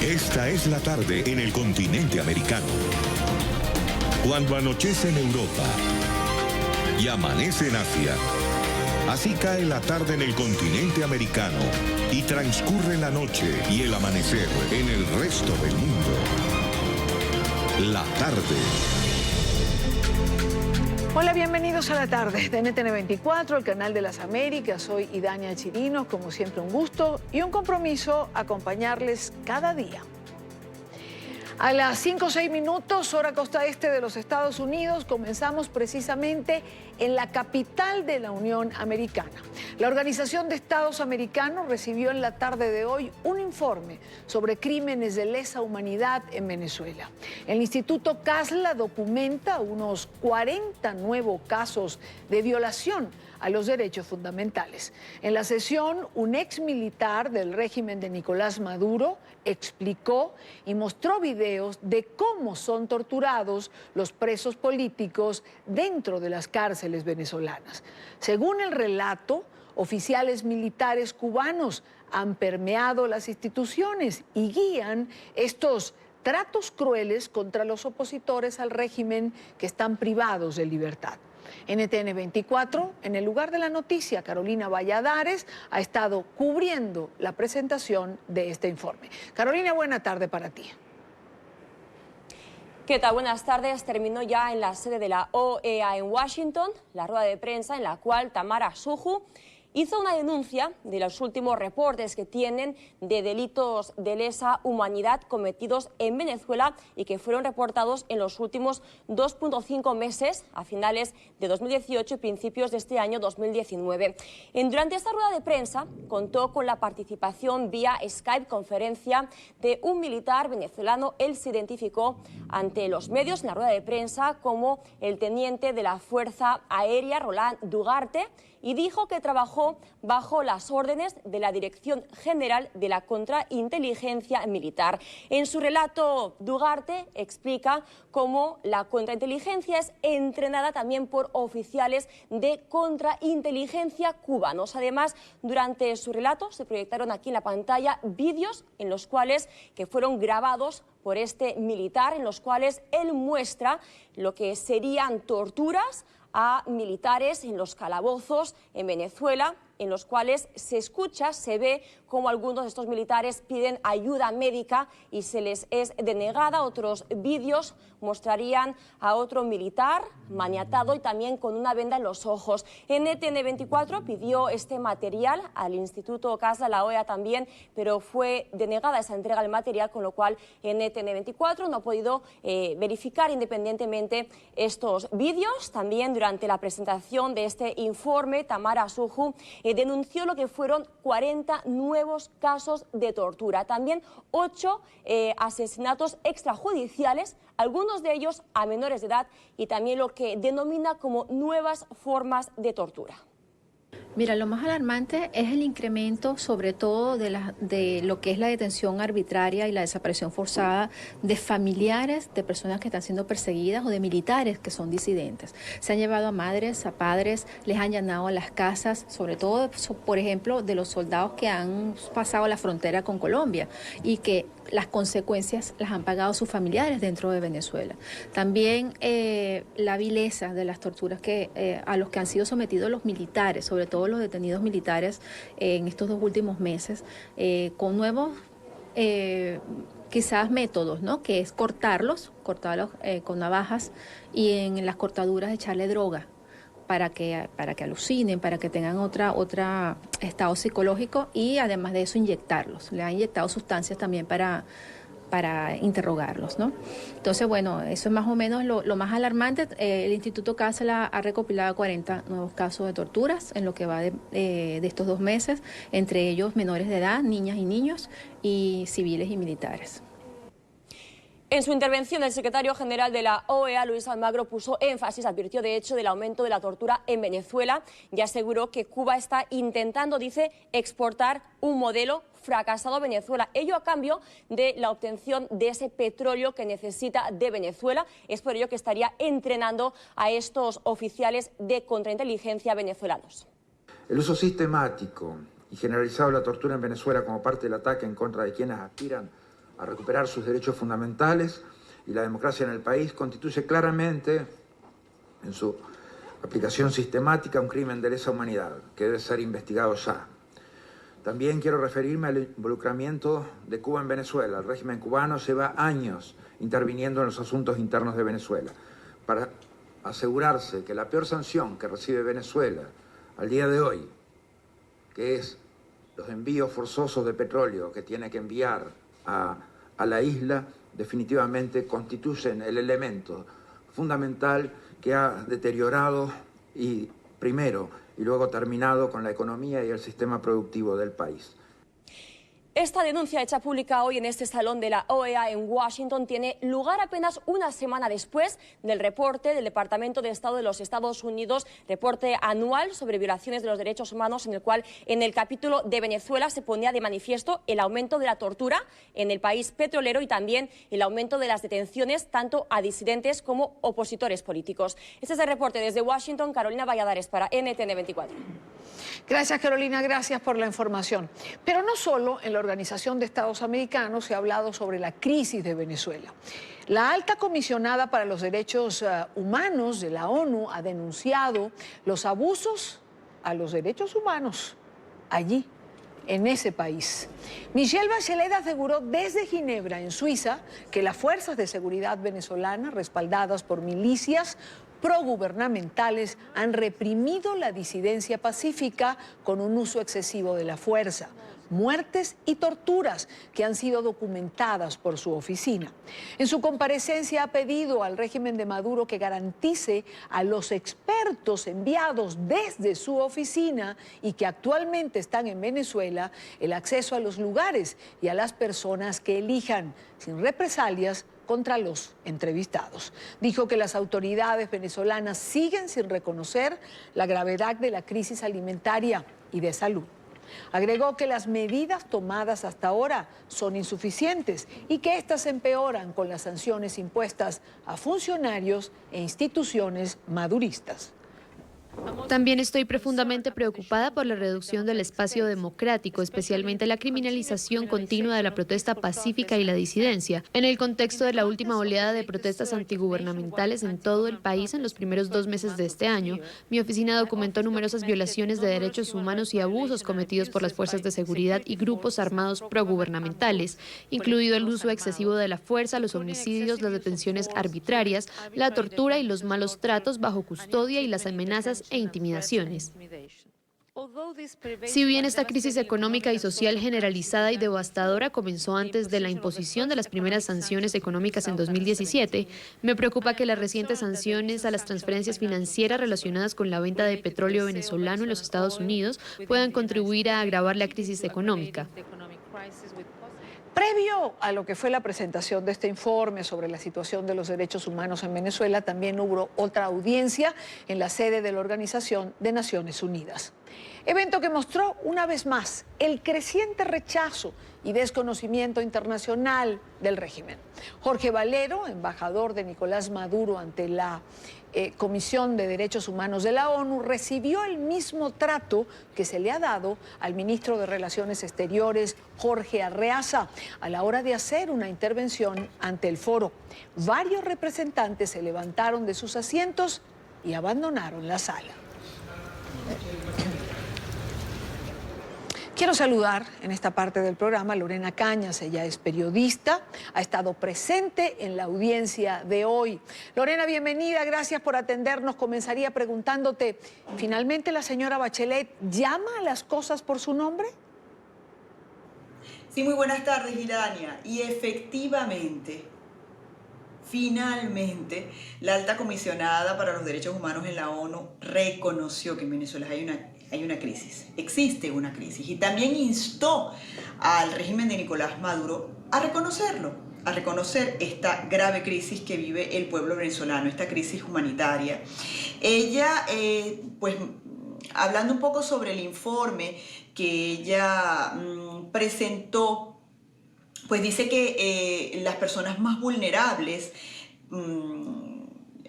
Esta es la tarde en el continente americano. Cuando anochece en Europa y amanece en Asia, así cae la tarde en el continente americano y transcurre la noche y el amanecer en el resto del mundo. La tarde. Hola, bienvenidos a la tarde de NTN 24, el canal de las Américas. Soy Idania Chirinos, como siempre un gusto y un compromiso acompañarles cada día. A las 5 o 6 minutos, hora costa este de los Estados Unidos, comenzamos precisamente en la capital de la Unión Americana. La Organización de Estados Americanos recibió en la tarde de hoy un informe sobre crímenes de lesa humanidad en Venezuela. El Instituto CASLA documenta unos 40 nuevos casos de violación a los derechos fundamentales. En la sesión, un ex militar del régimen de Nicolás Maduro explicó y mostró videos de cómo son torturados los presos políticos dentro de las cárceles venezolanas. Según el relato, oficiales militares cubanos han permeado las instituciones y guían estos tratos crueles contra los opositores al régimen que están privados de libertad. NTN 24, en el lugar de la noticia, Carolina Valladares ha estado cubriendo la presentación de este informe. Carolina, buena tarde para ti. ¿Qué tal? Buenas tardes. Terminó ya en la sede de la OEA en Washington la rueda de prensa en la cual Tamara Suju hizo una denuncia de los últimos reportes que tienen de delitos de lesa humanidad cometidos en Venezuela y que fueron reportados en los últimos 2.5 meses, a finales de 2018 y principios de este año 2019. Durante esta rueda de prensa contó con la participación vía Skype conferencia de un militar venezolano. Él se identificó ante los medios en la rueda de prensa como el teniente de la Fuerza Aérea Roland Dugarte, y dijo que trabajó bajo las órdenes de la Dirección General de la Contrainteligencia Militar. En su relato, Dugarte explica cómo la contrainteligencia es entrenada también por oficiales de contrainteligencia cubanos. Además, durante su relato se proyectaron aquí en la pantalla vídeos en los cuales que fueron grabados por este militar, en los cuales él muestra lo que serían torturas a militares en los calabozos en Venezuela, en los cuales se escucha, se ve cómo algunos de estos militares piden ayuda médica y se les es denegada. Otros vídeos mostrarían a otro militar maniatado y también con una venda en los ojos. NTN 24 pidió este material al Instituto CASLA, la OEA también, pero fue denegada esa entrega del material, con lo cual NTN 24 no ha podido verificar independientemente estos vídeos. También durante la presentación de este informe, Tamara Suju denunció lo que fueron 40 nuevos casos de tortura. También 8 asesinatos extrajudiciales, algunos de ellos a menores de edad, y también lo que denomina como nuevas formas de tortura. Mira, lo más alarmante es el incremento, sobre todo de lo que es la detención arbitraria y la desaparición forzada de familiares de personas que están siendo perseguidas o de militares que son disidentes. Se han llevado a madres, a padres, les han allanado a las casas, sobre todo, por ejemplo, de los soldados que han pasado la frontera con Colombia y que las consecuencias las han pagado sus familiares dentro de Venezuela. También la vileza de las torturas a los que han sido sometidos los militares, sobre todo los detenidos militares en estos 2 últimos meses, con nuevos quizás métodos, ¿no? Que es cortarlos con navajas y en las cortaduras echarle droga para que alucinen, para que tengan otro estado psicológico, y además de eso inyectarlos. Le han inyectado sustancias también para interrogarlos, ¿no? Entonces, bueno, eso es más o menos lo más alarmante. El Instituto CASLA ha recopilado 40 nuevos casos de torturas en lo que va de estos 2 meses, entre ellos menores de edad, niñas y niños, y civiles y militares. En su intervención, el secretario general de la OEA, Luis Almagro, puso énfasis, advirtió de hecho del aumento de la tortura en Venezuela y aseguró que Cuba está intentando, dice, exportar un modelo fracasado a Venezuela, ello a cambio de la obtención de ese petróleo que necesita de Venezuela. Es por ello que estaría entrenando a estos oficiales de contrainteligencia venezolanos. El uso sistemático y generalizado de la tortura en Venezuela como parte del ataque en contra de quienes aspiran a recuperar sus derechos fundamentales y la democracia en el país, constituye claramente, en su aplicación sistemática, un crimen de lesa humanidad que debe ser investigado ya. También quiero referirme al involucramiento de Cuba en Venezuela. El régimen cubano lleva años interviniendo en los asuntos internos de Venezuela para asegurarse que la peor sanción que recibe Venezuela al día de hoy, que es los envíos forzosos de petróleo que tiene que enviar a la isla, definitivamente constituyen el elemento fundamental que ha deteriorado primero y luego terminado con la economía y el sistema productivo del país. Esta denuncia hecha pública hoy en este salón de la OEA en Washington tiene lugar apenas una semana después del reporte del Departamento de Estado de los Estados Unidos, reporte anual sobre violaciones de los derechos humanos, en el cual en el capítulo de Venezuela se ponía de manifiesto el aumento de la tortura en el país petrolero y también el aumento de las detenciones tanto a disidentes como opositores políticos. Este es el reporte desde Washington. Carolina Valladares para NTN 24. Gracias, Carolina, gracias por la información. Pero no solo en la Organización de Estados Americanos se ha hablado sobre la crisis de Venezuela. La alta comisionada para los derechos humanos de la ONU ha denunciado los abusos a los derechos humanos allí, en ese país. Michelle Bachelet aseguró desde Ginebra, en Suiza, que las fuerzas de seguridad venezolanas, respaldadas por milicias progubernamentales, han reprimido la disidencia pacífica con un uso excesivo de la fuerza, muertes y torturas que han sido documentadas por su oficina. En su comparecencia ha pedido al régimen de Maduro que garantice a los expertos enviados desde su oficina y que actualmente están en Venezuela el acceso a los lugares y a las personas que elijan, sin represalias contra los entrevistados. Dijo que las autoridades venezolanas siguen sin reconocer la gravedad de la crisis alimentaria y de salud. Agregó que las medidas tomadas hasta ahora son insuficientes y que éstas empeoran con las sanciones impuestas a funcionarios e instituciones maduristas. También estoy profundamente preocupada por la reducción del espacio democrático, especialmente la criminalización continua de la protesta pacífica y la disidencia. En el contexto de la última oleada de protestas antigubernamentales en todo el país en los primeros 2 meses de este año, mi oficina documentó numerosas violaciones de derechos humanos y abusos cometidos por las fuerzas de seguridad y grupos armados progubernamentales, incluido el uso excesivo de la fuerza, los homicidios, las detenciones arbitrarias, la tortura y los malos tratos bajo custodia y las amenazas e intimidaciones. Si bien esta crisis económica y social generalizada y devastadora comenzó antes de la imposición de las primeras sanciones económicas en 2017, me preocupa que las recientes sanciones a las transferencias financieras relacionadas con la venta de petróleo venezolano en los Estados Unidos puedan contribuir a agravar la crisis económica. Previo a lo que fue la presentación de este informe sobre la situación de los derechos humanos en Venezuela, también hubo otra audiencia en la sede de la Organización de Naciones Unidas. Evento que mostró una vez más el creciente rechazo y desconocimiento internacional del régimen. Jorge Valero, embajador de Nicolás Maduro ante la Comisión de Derechos Humanos de la ONU, recibió el mismo trato que se le ha dado al ministro de Relaciones Exteriores, Jorge Arreaza, a la hora de hacer una intervención ante el foro. Varios representantes se levantaron de sus asientos y abandonaron la sala. Quiero saludar en esta parte del programa a Lorena Cañas. Ella es periodista, ha estado presente en la audiencia de hoy. Lorena, bienvenida, gracias por atendernos. Comenzaría preguntándote, ¿finalmente la señora Bachelet llama a las cosas por su nombre? Sí, muy buenas tardes, Irania. Y efectivamente, finalmente, la alta comisionada para los derechos humanos en la ONU reconoció que en Venezuela hay una crisis, existe una crisis, y también instó al régimen de Nicolás Maduro a reconocerlo, a reconocer esta grave crisis que vive el pueblo venezolano, esta crisis humanitaria. Ella, pues, hablando un poco sobre el informe que ella presentó, pues dice que las personas más vulnerables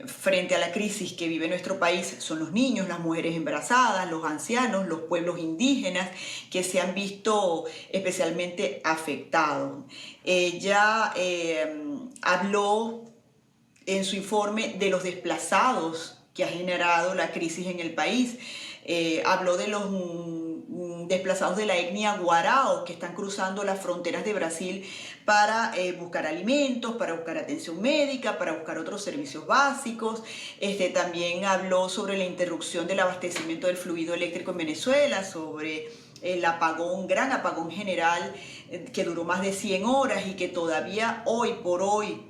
frente a la crisis que vive nuestro país son los niños, las mujeres embarazadas, los ancianos, los pueblos indígenas que se han visto especialmente afectados. Ella habló en su informe de los desplazados que ha generado la crisis en el país. Habló de los desplazados de la etnia Guarao que están cruzando las fronteras de Brasil para buscar alimentos, para buscar atención médica, para buscar otros servicios básicos. También habló sobre la interrupción del abastecimiento del fluido eléctrico en Venezuela, sobre el apagón, gran apagón general que duró más de 100 horas y que todavía hoy por hoy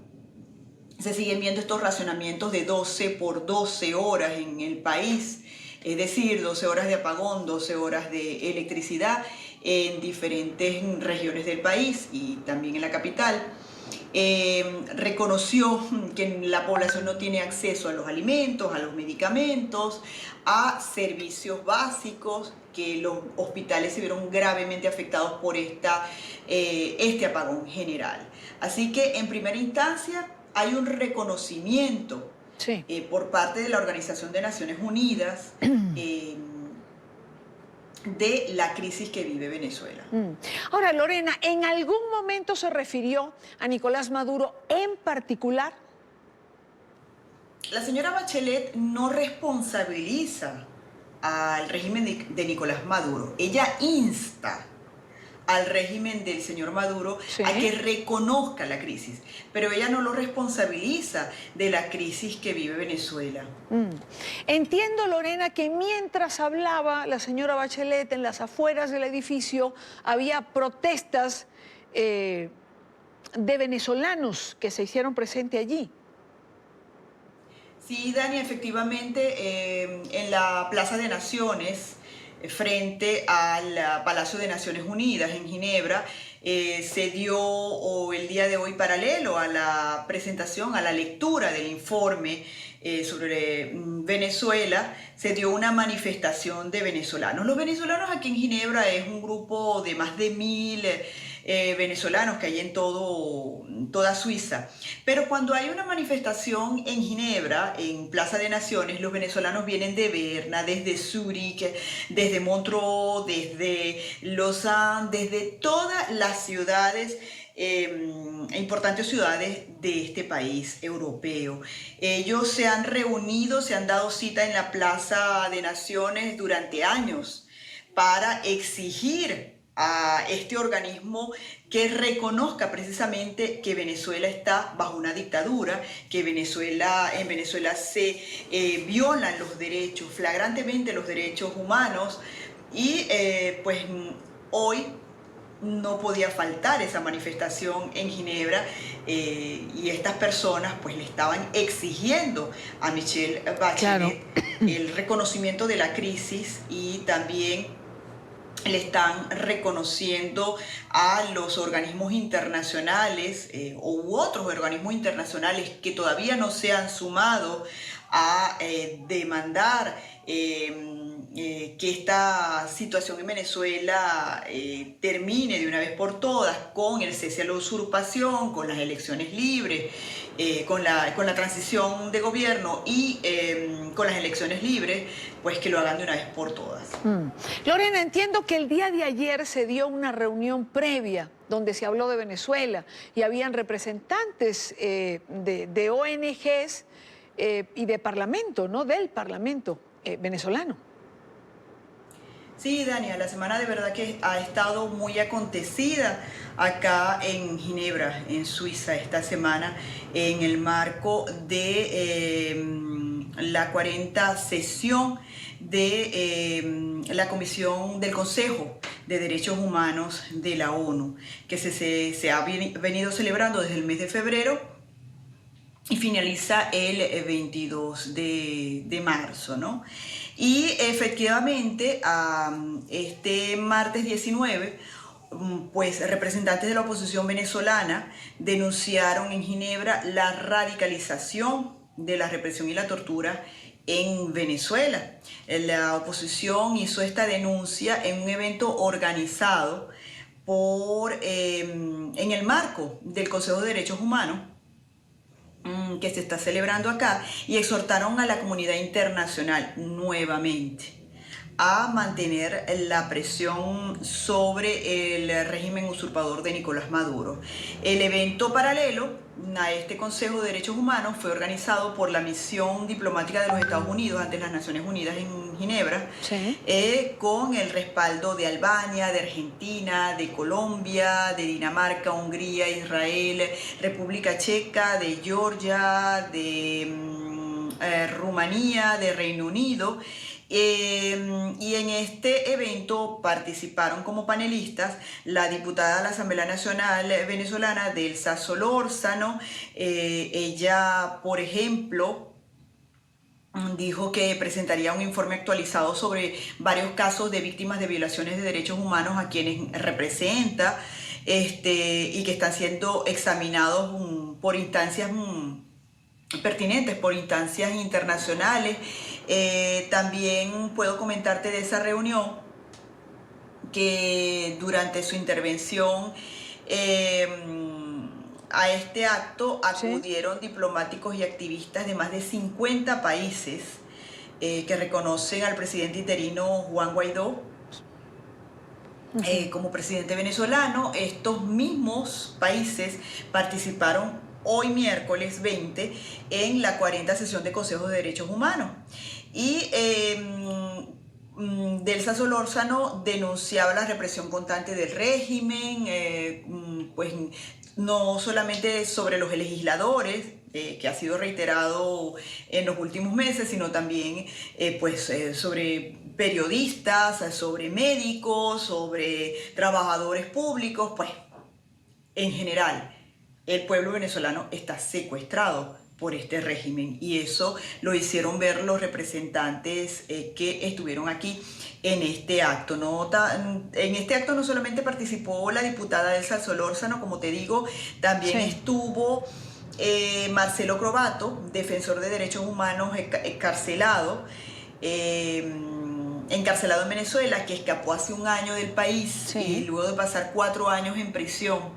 se siguen viendo estos racionamientos de 12 por 12 horas en el país. Es decir, 12 horas de apagón, 12 horas de electricidad en diferentes regiones del país y también en la capital. Reconoció que la población no tiene acceso a los alimentos, a los medicamentos, a servicios básicos, que los hospitales se vieron gravemente afectados por este apagón general. Así que en primera instancia hay un reconocimiento por parte de la Organización de Naciones Unidas de la crisis que vive Venezuela. Ahora, Lorena, ¿en algún momento se refirió a Nicolás Maduro en particular? La señora Bachelet no responsabiliza al régimen de Nicolás Maduro. Ella insta al régimen del señor Maduro a que reconozca la crisis, pero ella no lo responsabiliza de la crisis que vive Venezuela. Entiendo, Lorena, que mientras hablaba la señora Bachelet en las afueras del edificio había protestas de venezolanos que se hicieron presente allí. Sí, Dani, efectivamente, en la Plaza de Naciones, frente al Palacio de Naciones Unidas en Ginebra, se dio el día de hoy, paralelo a la presentación, a la lectura del informe sobre Venezuela, se dio una manifestación de venezolanos. Los venezolanos aquí en Ginebra es un grupo de más de 1000 venezolanos que hay en toda Suiza. Pero cuando hay una manifestación en Ginebra, en Plaza de Naciones, los venezolanos vienen de Berna, desde Zúrich, desde Montreux, desde Lausanne, desde todas las ciudades, importantes ciudades de este país europeo. Ellos se han reunido, se han dado cita en la Plaza de Naciones durante años para exigir a este organismo que reconozca precisamente que Venezuela está bajo una dictadura, que en Venezuela se violan los derechos, flagrantemente los derechos humanos, y pues hoy no podía faltar esa manifestación en Ginebra, y estas personas pues le estaban exigiendo a Michelle Bachelet el reconocimiento de la crisis, y también le están reconociendo a los organismos internacionales u otros organismos internacionales que todavía no se han sumado a demandar que esta situación en Venezuela termine de una vez por todas, con el cese a la usurpación, con las elecciones libres, con la transición de gobierno y con las elecciones libres, pues que lo hagan de una vez por todas. Lorena, entiendo que el día de ayer se dio una reunión previa donde se habló de Venezuela y habían representantes de ONGs y de parlamento, ¿no? Del parlamento venezolano. Sí, Dania, la semana de verdad que ha estado muy acontecida acá en Ginebra, en Suiza, esta semana, en el marco de la 40ª sesión de la Comisión del Consejo de Derechos Humanos de la ONU, que se ha venido celebrando desde el mes de febrero y finaliza el 22 de marzo, ¿no? Y efectivamente, este martes 19, pues representantes de la oposición venezolana denunciaron en Ginebra la radicalización de la represión y la tortura en Venezuela. La oposición hizo esta denuncia en un evento organizado en el marco del Consejo de Derechos Humanos, que se está celebrando acá, y exhortaron a la comunidad internacional nuevamente a mantener la presión sobre el régimen usurpador de Nicolás Maduro. El evento paralelo a este Consejo de Derechos Humanos fue organizado por la misión diplomática de los Estados Unidos ante las Naciones Unidas en Ginebra, Sí. con el respaldo de Albania, de Argentina, de Colombia, de Dinamarca, Hungría, Israel, República Checa, de Georgia, de Rumanía, de Reino Unido. Y en este evento participaron como panelistas la diputada de la Asamblea Nacional venezolana, Delsa Solórzano. Ella, por ejemplo, dijo que presentaría un informe actualizado sobre varios casos de víctimas de violaciones de derechos humanos a quienes representa, y que están siendo examinados por instancias pertinentes, por instancias internacionales. También puedo comentarte de esa reunión que durante su intervención a este acto acudieron diplomáticos y activistas de más de 50 países que reconocen al presidente interino Juan Guaidó como presidente venezolano. Estos mismos países participaron hoy miércoles 20 en la 40ª sesión de Consejos de Derechos Humanos. Y Delsa Solórzano denunciaba la represión constante del régimen, pues no solamente sobre los legisladores, que ha sido reiterado en los últimos meses, sino también sobre periodistas, sobre médicos, sobre trabajadores públicos. Pues en general el pueblo venezolano está secuestrado por este régimen, y eso lo hicieron ver los representantes que estuvieron aquí en este acto. En este acto no solamente participó la diputada Delsa Solórzano, como te digo, también estuvo Marcelo Crobato, defensor de derechos humanos, encarcelado en Venezuela, que escapó hace un año del país y luego de pasar 4 años en prisión.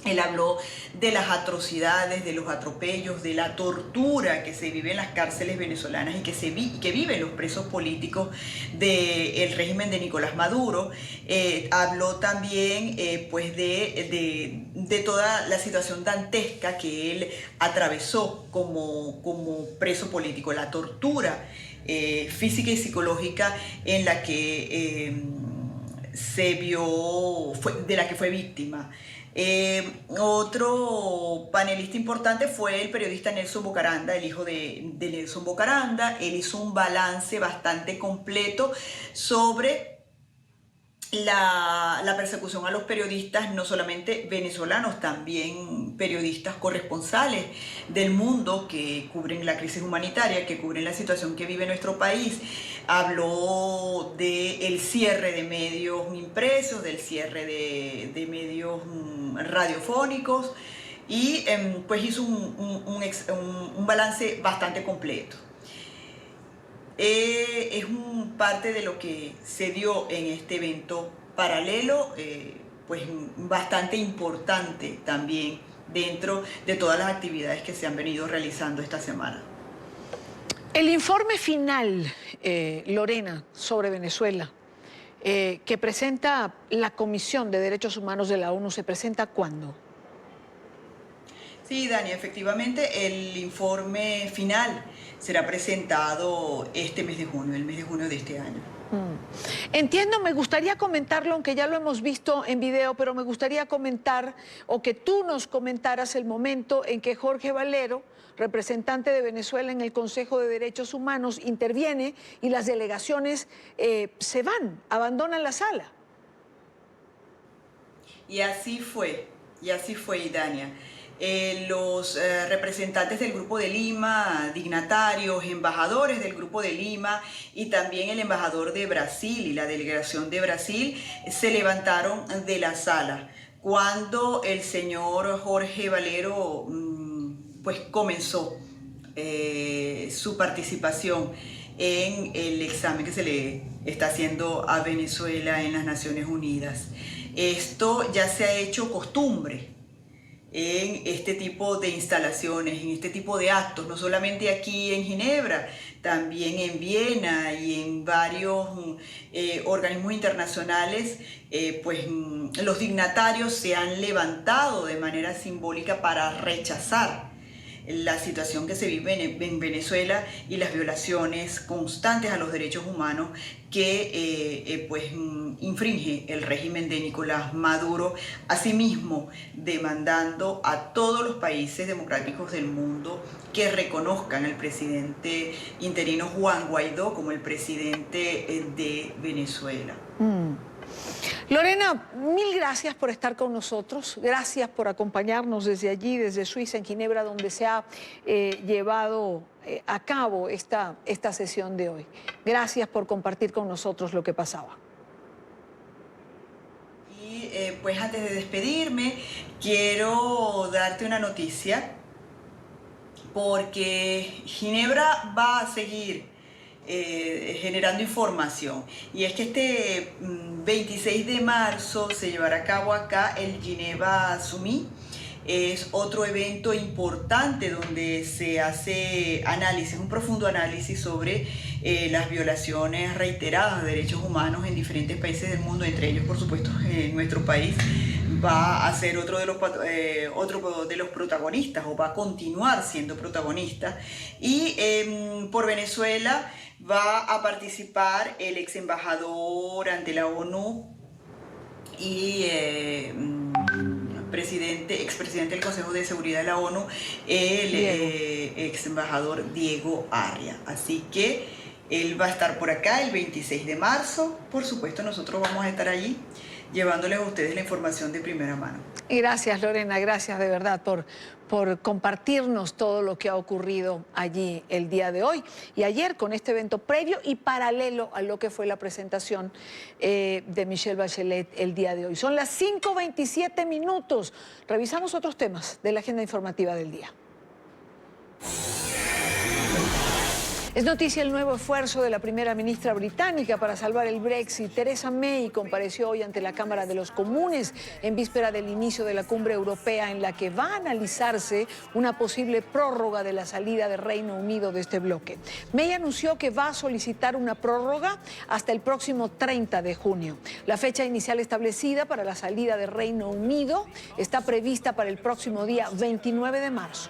Él habló de las atrocidades, de los atropellos, de la tortura que se vive en las cárceles venezolanas y que viven los presos políticos del régimen de Nicolás Maduro. Habló también de toda la situación dantesca que él atravesó como preso político, la tortura física y psicológica en la que de la que fue víctima. Otro panelista importante fue el periodista Nelson Bocaranda, el hijo de Nelson Bocaranda. Él hizo un balance bastante completo sobre la persecución a los periodistas, no solamente venezolanos, también periodistas corresponsales del mundo que cubren la crisis humanitaria, que cubren la situación que vive nuestro país. Habló del cierre de medios impresos, del cierre de medios radiofónicos, y pues hizo un balance bastante completo. Es parte de lo que se dio en este evento paralelo, pues bastante importante también dentro de todas las actividades que se han venido realizando esta semana. El informe final, Lorena, sobre Venezuela, que presenta la Comisión de Derechos Humanos de la ONU, ¿se presenta cuándo? Sí, Dani, efectivamente el informe final será presentado este mes de junio, el mes de junio de este año. Entiendo, me gustaría comentarlo, aunque ya lo hemos visto en video, pero me gustaría comentar, o que tú nos comentaras, el momento en que Jorge Valero, representante de Venezuela en el Consejo de Derechos Humanos, interviene y las delegaciones se van, abandonan la sala. Y así fue, Idania. Los representantes del Grupo de Lima, dignatarios, embajadores del Grupo de Lima y también el embajador de Brasil y la delegación de Brasil se levantaron de la sala cuando el señor Jorge Valero pues comenzó su participación en el examen que se le está haciendo a Venezuela en las Naciones Unidas. Esto ya se ha hecho costumbre en este tipo de instalaciones, en este tipo de actos, no solamente aquí en Ginebra, también en Viena y en varios organismos internacionales, pues los dignatarios se han levantado de manera simbólica para rechazar la situación que se vive en Venezuela y las violaciones constantes a los derechos humanos que pues infringe el régimen de Nicolás Maduro, asimismo demandando a todos los países democráticos del mundo que reconozcan al presidente interino Juan Guaidó como el presidente de Venezuela. Lorena, mil gracias por estar con nosotros, gracias por acompañarnos desde allí, desde Suiza, en Ginebra, donde se ha llevado a cabo esta sesión de hoy. Gracias por compartir con nosotros lo que pasaba. Y pues antes de despedirme, quiero darte una noticia, porque Ginebra va a seguir generando información, y es que este 26 de marzo se llevará a cabo acá el Geneva Summit. Es otro evento importante donde se hace análisis, un profundo análisis sobre las violaciones reiteradas de derechos humanos en diferentes países del mundo, entre ellos, por supuesto, nuestro país va a ser otro de los protagonistas, o va a continuar siendo protagonista. Y por Venezuela va a participar el ex embajador ante la ONU y expresidente del Consejo de Seguridad de la ONU, el ex embajador Diego Arria. Así que él va a estar por acá el 26 de marzo. Por supuesto, nosotros vamos a estar allí llevándoles a ustedes la información de primera mano. Y gracias, Lorena, gracias de verdad por compartirnos todo lo que ha ocurrido allí el día de hoy y ayer, con este evento previo y paralelo a lo que fue la presentación de Michelle Bachelet el día de hoy. Son las 5:27 minutos. Revisamos otros temas de la agenda informativa del día. Es noticia el nuevo esfuerzo de la primera ministra británica para salvar el Brexit. Theresa May compareció hoy ante la Cámara de los Comunes en víspera del inicio de la cumbre europea, en la que va a analizarse una posible prórroga de la salida del Reino Unido de este bloque. May anunció que va a solicitar una prórroga hasta el próximo 30 de junio. La fecha inicial establecida para la salida del Reino Unido está prevista para el próximo día 29 de marzo.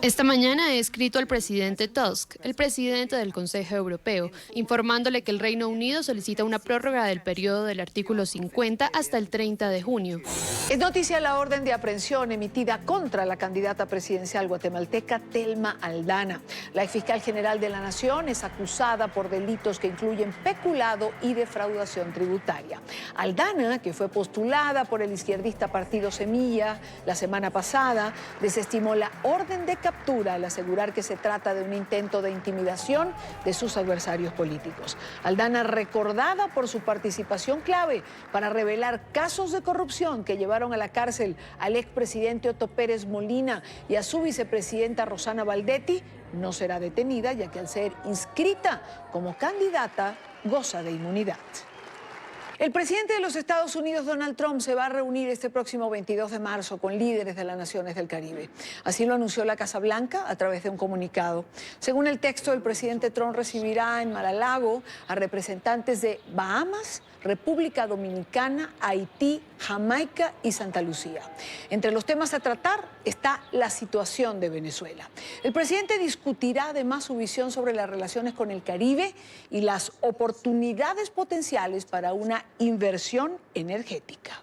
Esta mañana he escrito al presidente Tusk, el presidente del Consejo Europeo, informándole que el Reino Unido solicita una prórroga del periodo del artículo 50 hasta el 30 de junio. Es noticia la orden de aprehensión emitida contra la candidata presidencial guatemalteca Thelma Aldana. La exfiscal general de la Nación es acusada por delitos que incluyen peculado y defraudación tributaria. Aldana, que fue postulada por el izquierdista Partido Semilla la semana pasada, desestimó la orden de captura al asegurar que se trata de un intento de intimidación de sus adversarios políticos. Aldana, recordada por su participación clave para revelar casos de corrupción que llevaron a la cárcel al expresidente Otto Pérez Molina y a su vicepresidenta Rosana Baldetti, no será detenida, ya que al ser inscrita como candidata goza de inmunidad. El presidente de los Estados Unidos, Donald Trump, se va a reunir este próximo 22 de marzo con líderes de las naciones del Caribe. Así lo anunció la Casa Blanca a través de un comunicado. Según el texto, el presidente Trump recibirá en Mar-a-Lago a representantes de Bahamas, República Dominicana, Haití, Jamaica y Santa Lucía. Entre los temas a tratar está la situación de Venezuela. El presidente discutirá además su visión sobre las relaciones con el Caribe y las oportunidades potenciales para una inversión energética.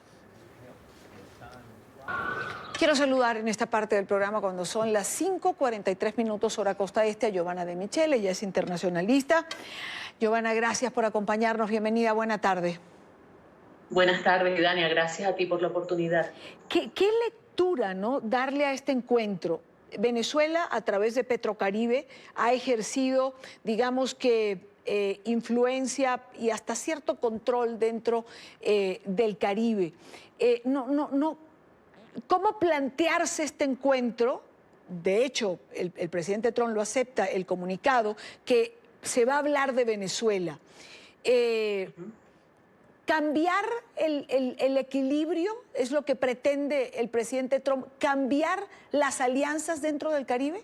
Quiero saludar en esta parte del programa, cuando son las 5:43 minutos hora costa este, a Giovanna De Michele. Ella es internacionalista. Giovanna, gracias por acompañarnos. Bienvenida, buena tarde. Buenas tardes, Dania. Gracias a ti por la oportunidad. ¿Qué lectura, no, darle a este encuentro? Venezuela, a través de Petrocaribe, ha ejercido, digamos que, influencia y hasta cierto control dentro del Caribe. ¿Cómo plantearse este encuentro? De hecho, el presidente Trump lo acepta, el comunicado, que se va a hablar de Venezuela. ¿Qué ¿cambiar el equilibrio es lo que pretende el presidente Trump? ¿Cambiar las alianzas dentro del Caribe?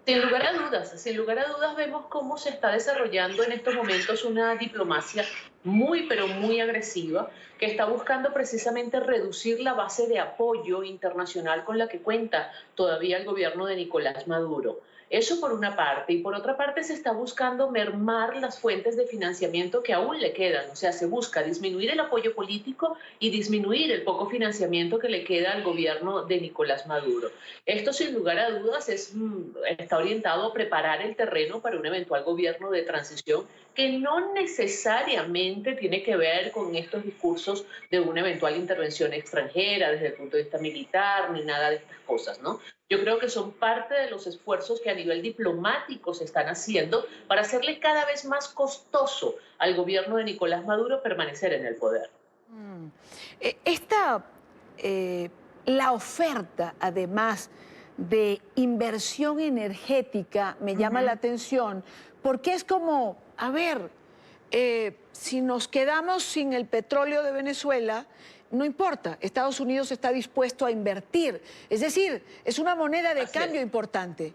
Sin lugar a dudas vemos cómo se está desarrollando en estos momentos una diplomacia muy, pero muy agresiva que está buscando precisamente reducir la base de apoyo internacional con la que cuenta todavía el gobierno de Nicolás Maduro. Eso por una parte, y por otra parte se está buscando mermar las fuentes de financiamiento que aún le quedan, o sea, se busca disminuir el apoyo político y disminuir el poco financiamiento que le queda al gobierno de Nicolás Maduro. Esto sin lugar a dudas está orientado a preparar el terreno para un eventual gobierno de transición que no necesariamente tiene que ver con estos discursos de una eventual intervención extranjera desde el punto de vista militar, ni nada de estas cosas, ¿no? Yo creo que son parte de los esfuerzos que a nivel diplomático se están haciendo para hacerle cada vez más costoso al gobierno de Nicolás Maduro permanecer en el poder. La oferta, además de inversión energética, me llama la atención, porque es como, a ver, si nos quedamos sin el petróleo de Venezuela, no importa, Estados Unidos está dispuesto a invertir. Es decir, es una moneda de cambio importante.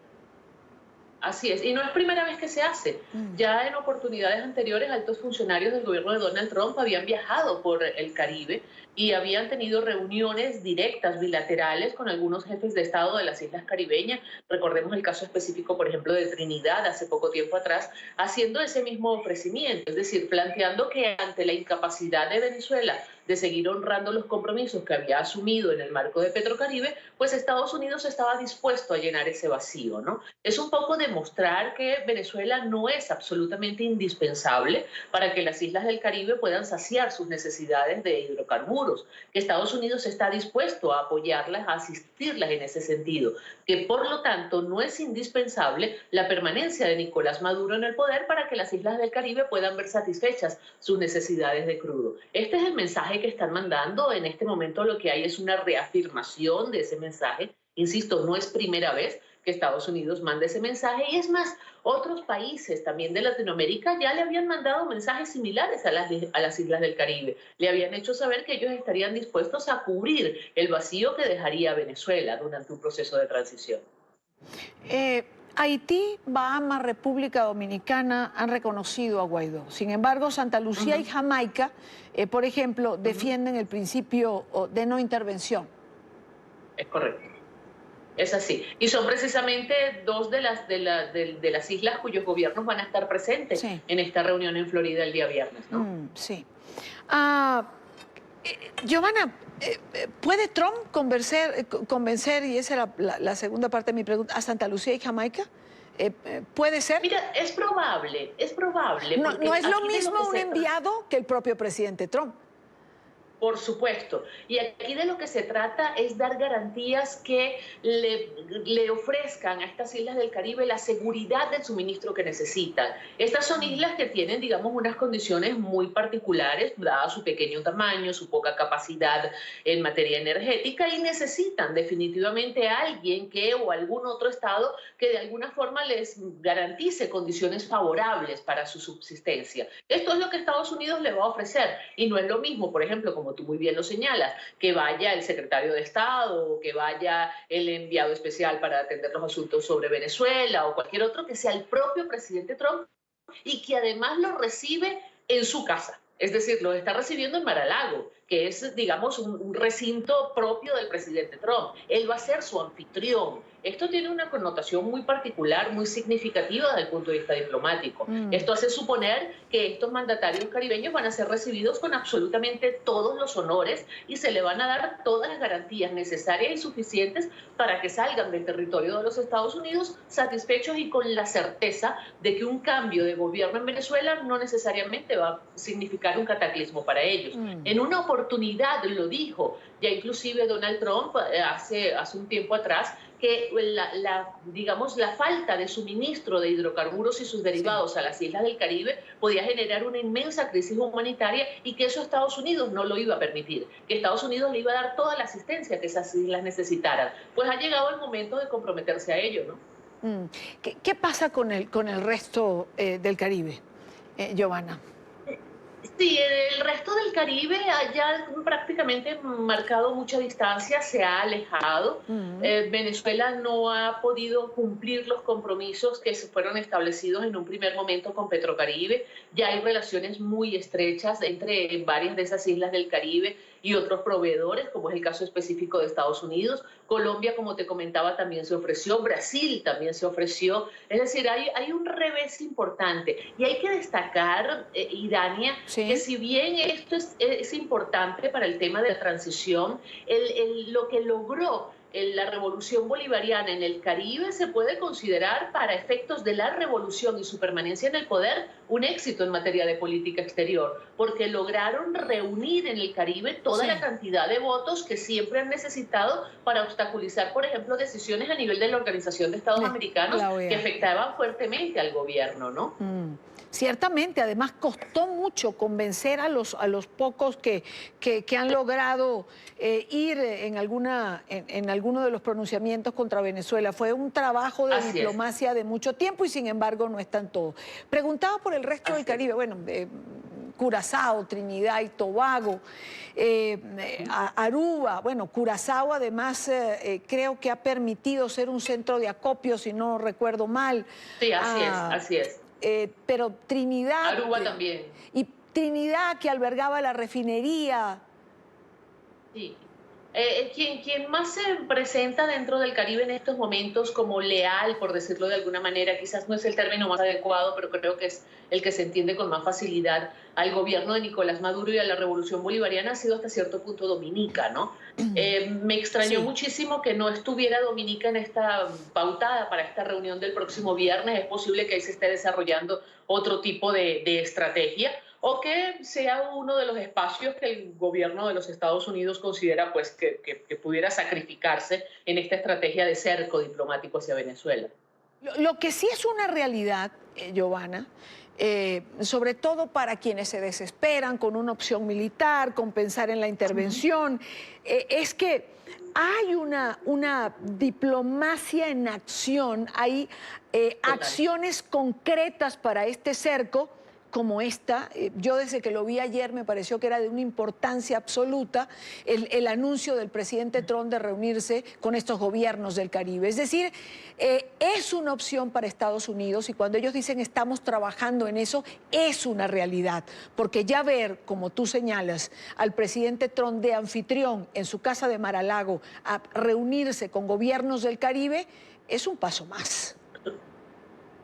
Así es, y no es primera vez que se hace. Ya en oportunidades anteriores, altos funcionarios del gobierno de Donald Trump habían viajado por el Caribe y habían tenido reuniones directas, bilaterales, con algunos jefes de Estado de las islas caribeñas. Recordemos el caso específico, por ejemplo, de Trinidad, hace poco tiempo atrás, haciendo ese mismo ofrecimiento, es decir, planteando que ante la incapacidad de Venezuela de seguir honrando los compromisos que había asumido en el marco de Petrocaribe, pues Estados Unidos estaba dispuesto a llenar ese vacío, ¿no? Es un poco demostrar que Venezuela no es absolutamente indispensable para que las islas del Caribe puedan saciar sus necesidades de hidrocarburos, que Estados Unidos está dispuesto a apoyarlas, a asistirlas en ese sentido, que por lo tanto no es indispensable la permanencia de Nicolás Maduro en el poder para que las islas del Caribe puedan ver satisfechas sus necesidades de crudo. Este es el mensaje que están mandando. En este momento lo que hay es una reafirmación de ese mensaje. Insisto, no es primera vez que Estados Unidos manda ese mensaje, y es más, otros países también de Latinoamérica ya le habían mandado mensajes similares a las islas del Caribe. Le habían hecho saber que ellos estarían dispuestos a cubrir el vacío que dejaría Venezuela durante un proceso de transición. Haití, Bahamas, República Dominicana han reconocido a Guaidó. Sin embargo, Santa Lucía y Jamaica, por ejemplo, defienden el principio de no intervención. Es correcto. Es así. Y son precisamente dos de las islas cuyos gobiernos van a estar presentes en esta reunión en Florida el día viernes, ¿no? Sí. Giovanna, ¿puede Trump convencer, y esa era la segunda parte de mi pregunta, a Santa Lucía y Jamaica? ¿Puede ser? Mira, es probable. No es lo mismo un enviado que el propio presidente Trump. Por supuesto. Y aquí de lo que se trata es dar garantías que le ofrezcan a estas islas del Caribe la seguridad del suministro que necesitan. Estas son islas que tienen, digamos, unas condiciones muy particulares, dada su pequeño tamaño, su poca capacidad en materia energética, y necesitan definitivamente a alguien o algún otro estado que de alguna forma les garantice condiciones favorables para su subsistencia. Esto es lo que Estados Unidos le va a ofrecer, y no es lo mismo, por ejemplo, como tú muy bien lo señalas, que vaya el secretario de Estado o que vaya el enviado especial para atender los asuntos sobre Venezuela o cualquier otro, que sea el propio presidente Trump y que además lo recibe en su casa. Es decir, lo está recibiendo en Mar-a-Lago, que es, digamos, un recinto propio del presidente Trump. Él va a ser su anfitrión. Esto tiene una connotación muy particular, muy significativa desde el punto de vista diplomático. Esto hace suponer que estos mandatarios caribeños van a ser recibidos con absolutamente todos los honores y se le van a dar todas las garantías necesarias y suficientes para que salgan del territorio de los Estados Unidos satisfechos y con la certeza de que un cambio de gobierno en Venezuela no necesariamente va a significar un cataclismo para ellos. En una oportunidad lo dijo ya inclusive Donald Trump hace un tiempo atrás, que digamos, la falta de suministro de hidrocarburos y sus derivados a las islas del Caribe podía generar una inmensa crisis humanitaria y que eso Estados Unidos no lo iba a permitir, que Estados Unidos le iba a dar toda la asistencia que esas islas necesitaran. Pues ha llegado el momento de comprometerse a ello, ¿no? ¿Qué pasa con el resto del Caribe, Giovanna? Sí, el resto del Caribe ya prácticamente marcado mucha distancia, se ha alejado. Venezuela no ha podido cumplir los compromisos que se fueron establecidos en un primer momento con Petrocaribe. Ya hay relaciones muy estrechas entre varias de esas islas del Caribe y otros proveedores, como es el caso específico de Estados Unidos. Colombia, como te comentaba, también se ofreció. Brasil también se ofreció. Es decir, hay un revés importante. Y hay que destacar, Idania, Sí. que si bien esto es importante para el tema de la transición, lo que logró la revolución bolivariana en el Caribe se puede considerar, para efectos de la revolución y su permanencia en el poder, un éxito en materia de política exterior, porque lograron reunir en el Caribe toda la cantidad de votos que siempre han necesitado para obstaculizar, por ejemplo, decisiones a nivel de la Organización de Estados Americanos que afectaban fuertemente al gobierno, ¿no? Ciertamente, además costó mucho convencer a los pocos que han logrado ir en alguno de los pronunciamientos contra Venezuela. Fue un trabajo de diplomacia de mucho tiempo y sin embargo no están todos. Preguntaba por el resto del Caribe, bueno, Curazao, Trinidad y Tobago, Aruba, bueno, Curazao además creo que ha permitido ser un centro de acopio, si no recuerdo mal. Sí, así es. Pero Trinidad... Aruba también. Y Trinidad, que albergaba la refinería. Sí. Quien más se presenta dentro del Caribe en estos momentos como leal, por decirlo de alguna manera, quizás no es el término más adecuado, pero creo que es el que se entiende con más facilidad, al gobierno de Nicolás Maduro y a la revolución bolivariana, ha sido hasta cierto punto Dominica, ¿no? Me extrañó muchísimo que no estuviera Dominica en esta pautada para esta reunión del próximo viernes. Es posible que ahí se esté desarrollando otro tipo de estrategia, o que sea uno de los espacios que el gobierno de los Estados Unidos considera pues que pudiera sacrificarse en esta estrategia de cerco diplomático hacia Venezuela. Lo que sí es una realidad, Giovanna, sobre todo para quienes se desesperan con una opción militar, con pensar en la intervención, es que hay una diplomacia en acción, hay acciones concretas para este cerco, como esta. Yo desde que lo vi ayer me pareció que era de una importancia absoluta el anuncio del presidente Trump de reunirse con estos gobiernos del Caribe. Es decir, es una opción para Estados Unidos y cuando ellos dicen estamos trabajando en eso, es una realidad. Porque ya ver, como tú señalas, al presidente Trump de anfitrión en su casa de Mar-a-Lago a reunirse con gobiernos del Caribe es un paso más.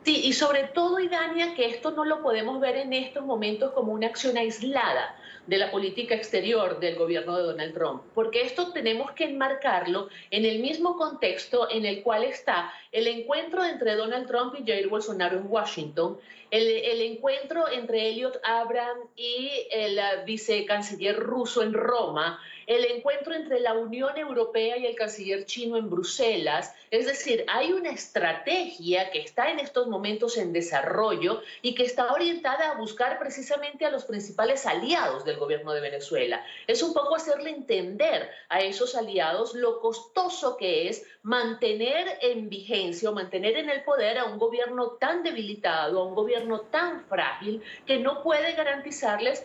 Sí, y sobre todo, Idania, que esto no lo podemos ver en estos momentos como una acción aislada de la política exterior del gobierno de Donald Trump, porque esto tenemos que enmarcarlo en el mismo contexto en el cual está el encuentro entre Donald Trump y Jair Bolsonaro en Washington, el encuentro entre Elliot Abrams y el vicecanciller ruso en Roma, el encuentro entre la Unión Europea y el canciller chino en Bruselas. Es decir, hay una estrategia que está en estos momentos en desarrollo y que está orientada a buscar precisamente a los principales aliados del gobierno de Venezuela. Es un poco hacerle entender a esos aliados lo costoso que es mantener en vigencia o mantener en el poder a un gobierno tan debilitado, a un gobierno tan frágil que no puede garantizarles,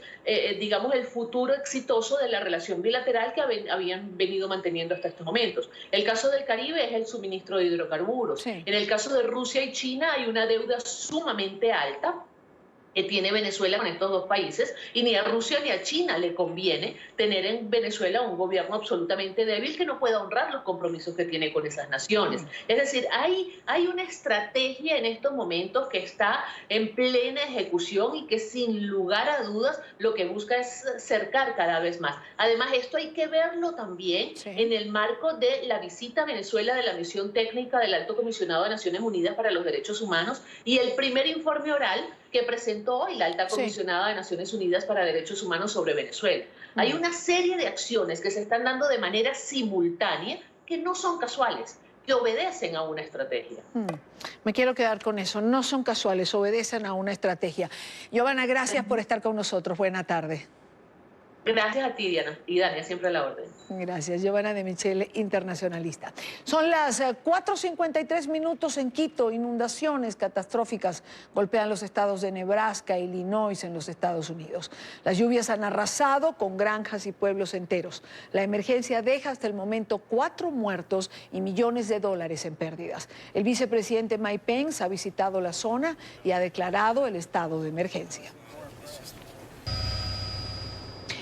digamos, el futuro exitoso de la relación bilateral que habían venido manteniendo hasta estos momentos. El caso del Caribe es el suministro de hidrocarburos. En el caso de Rusia y China hay una deuda sumamente alta que tiene Venezuela con estos dos países, y ni a Rusia ni a China le conviene tener en Venezuela un gobierno absolutamente débil que no pueda honrar los compromisos que tiene con esas naciones. Es decir, hay una estrategia en estos momentos que está en plena ejecución y que sin lugar a dudas lo que busca es cercar cada vez más. Además, esto hay que verlo también en el marco de la visita a Venezuela de la misión técnica del Alto Comisionado de Naciones Unidas para los Derechos Humanos y el primer informe oral que presentó hoy la Alta Comisionada de Naciones Unidas para Derechos Humanos sobre Venezuela. Hay una serie de acciones que se están dando de manera simultánea que no son casuales, que obedecen a una estrategia. Me quiero quedar con eso, no son casuales, obedecen a una estrategia. Giovanna, gracias por estar con nosotros, buena tarde. Gracias a ti, Diana, y Dania, siempre a la orden. Gracias, Giovanna de Michele, internacionalista. Son las 4:53 minutos en Quito. Inundaciones catastróficas golpean los estados de Nebraska e Illinois en los Estados Unidos. Las lluvias han arrasado con granjas y pueblos enteros. La emergencia deja hasta el momento 4 muertos y millones de dólares en pérdidas. El vicepresidente Mike Pence ha visitado la zona y ha declarado el estado de emergencia.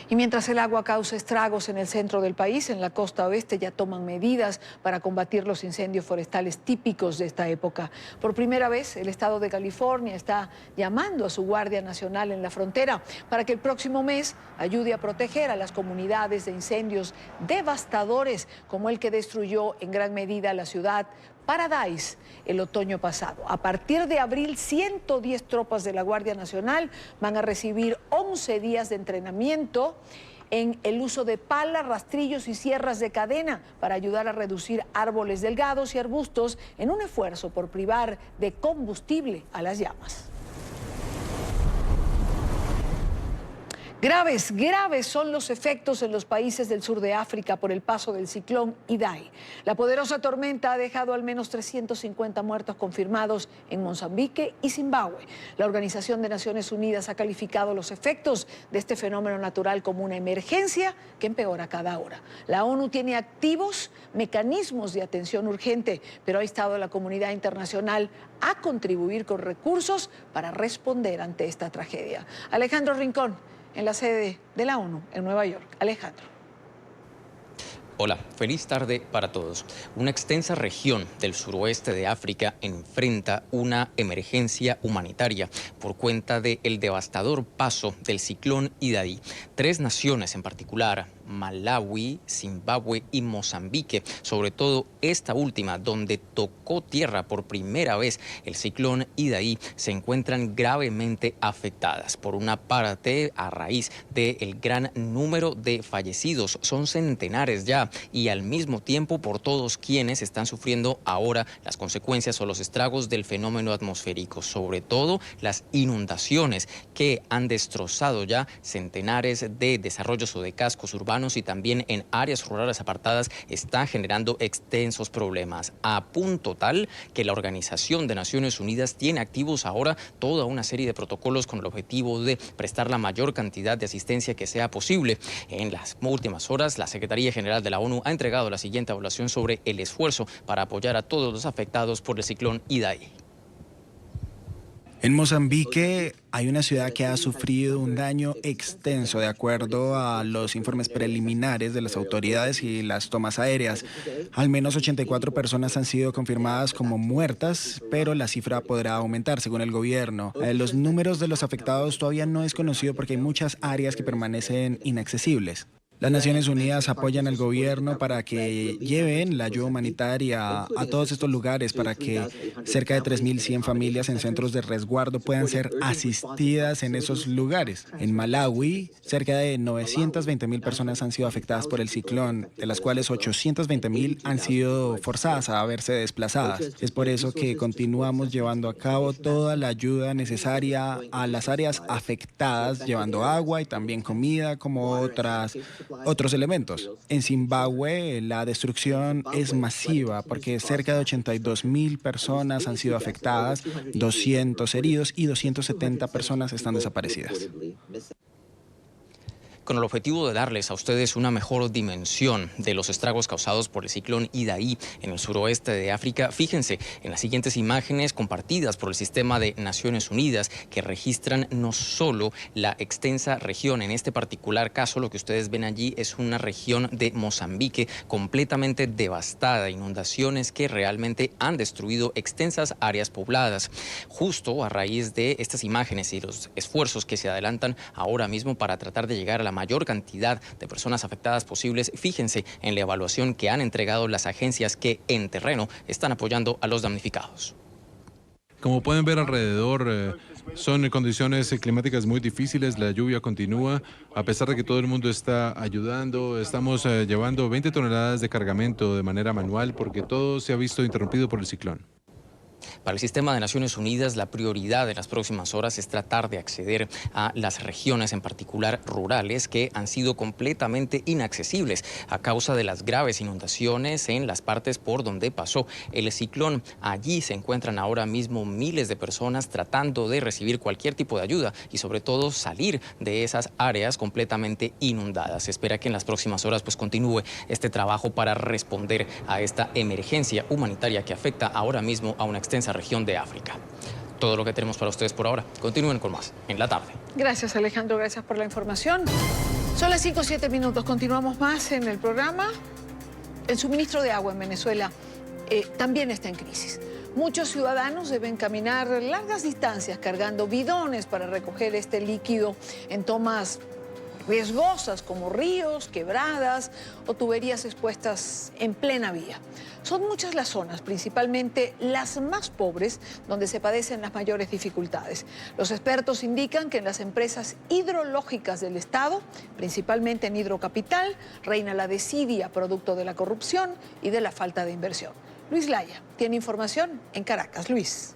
Y mientras el agua causa estragos en el centro del país, en la costa oeste ya toman medidas para combatir los incendios forestales típicos de esta época. Por primera vez, el estado de California está llamando a su Guardia Nacional en la frontera para que el próximo mes ayude a proteger a las comunidades de incendios devastadores como el que destruyó en gran medida la ciudad Paradise el otoño pasado. A partir de abril, 110 tropas de la Guardia Nacional van a recibir 11 días de entrenamiento en el uso de palas, rastrillos y sierras de cadena para ayudar a reducir árboles delgados y arbustos en un esfuerzo por privar de combustible a las llamas. Graves son los efectos en los países del sur de África por el paso del ciclón Idai. La poderosa tormenta ha dejado al menos 350 muertos confirmados en Mozambique y Zimbabue. La Organización de Naciones Unidas ha calificado los efectos de este fenómeno natural como una emergencia que empeora cada hora. La ONU tiene activos mecanismos de atención urgente, pero ha instado a la comunidad internacional a contribuir con recursos para responder ante esta tragedia. Alejandro Rincón, en la sede de la ONU en Nueva York. Alejandro. Hola, feliz tarde para todos. Una extensa región del suroeste de África enfrenta una emergencia humanitaria por cuenta del devastador paso del ciclón Idai. 3 naciones en particular, Malawi, Zimbabue y Mozambique, sobre todo esta última, donde tocó tierra por primera vez el ciclón Idai, se encuentran gravemente afectadas. Por una parte, a raíz del gran número de fallecidos, son centenares ya, y al mismo tiempo por todos quienes están sufriendo ahora las consecuencias o los estragos del fenómeno atmosférico, sobre todo las inundaciones que han destrozado ya centenares de desarrollos o de cascos urbanos, y también en áreas rurales apartadas está generando extensos problemas, a punto tal que la Organización de Naciones Unidas tiene activos ahora toda una serie de protocolos con el objetivo de prestar la mayor cantidad de asistencia que sea posible. En las últimas horas, la Secretaría General de la ONU ha entregado la siguiente evaluación sobre el esfuerzo para apoyar a todos los afectados por el ciclón Idai. En Mozambique hay una ciudad que ha sufrido un daño extenso de acuerdo a los informes preliminares de las autoridades y las tomas aéreas. Al menos 84 personas han sido confirmadas como muertas, pero la cifra podrá aumentar según el gobierno. Los números de los afectados todavía no es conocido porque hay muchas áreas que permanecen inaccesibles. Las Naciones Unidas apoyan al gobierno para que lleven la ayuda humanitaria a todos estos lugares para que cerca de 3.100 familias en centros de resguardo puedan ser asistidas en esos lugares. En Malawi, cerca de 920.000 personas han sido afectadas por el ciclón, de las cuales 820.000 han sido forzadas a verse desplazadas. Es por eso que continuamos llevando a cabo toda la ayuda necesaria a las áreas afectadas, llevando agua y también comida, como otros elementos. En Zimbabue la destrucción es masiva porque cerca de 82.000 personas han sido afectadas, 200 heridos y 270 personas están desaparecidas. Con el objetivo de darles a ustedes una mejor dimensión de los estragos causados por el ciclón Idai en el suroeste de África, fíjense en las siguientes imágenes compartidas por el Sistema de Naciones Unidas que registran no solo la extensa región, en este particular caso lo que ustedes ven allí es una región de Mozambique completamente devastada, inundaciones que realmente han destruido extensas áreas pobladas. Justo a raíz de estas imágenes y los esfuerzos que se adelantan ahora mismo para tratar de llegar a la mayor cantidad de personas afectadas posibles, fíjense en la evaluación que han entregado las agencias que en terreno están apoyando a los damnificados. Como pueden ver alrededor, son condiciones climáticas muy difíciles, la lluvia continúa, a pesar de que todo el mundo está ayudando, estamos llevando 20 toneladas de cargamento de manera manual porque todo se ha visto interrumpido por el ciclón. Para el sistema de Naciones Unidas, la prioridad en las próximas horas es tratar de acceder a las regiones, en particular rurales, que han sido completamente inaccesibles a causa de las graves inundaciones en las partes por donde pasó el ciclón. Allí se encuentran ahora mismo miles de personas tratando de recibir cualquier tipo de ayuda y sobre todo salir de esas áreas completamente inundadas. Se espera que en las próximas horas continúe este trabajo para responder a esta emergencia humanitaria que afecta ahora mismo a una extensa región de África. Todo lo que tenemos para ustedes por ahora. Continúen con más en la tarde. Gracias, Alejandro. Gracias por la información. Son las 5:07 minutos. Continuamos más en el programa. El suministro de agua en Venezuela también está en crisis. Muchos ciudadanos deben caminar largas distancias cargando bidones para recoger este líquido en tomas riesgosas como ríos, quebradas o tuberías expuestas en plena vía. Son muchas las zonas, principalmente las más pobres, donde se padecen las mayores dificultades. Los expertos indican que en las empresas hidrológicas del Estado, principalmente en Hidrocapital, reina la desidia producto de la corrupción y de la falta de inversión. Luis Laya tiene información en Caracas. Luis.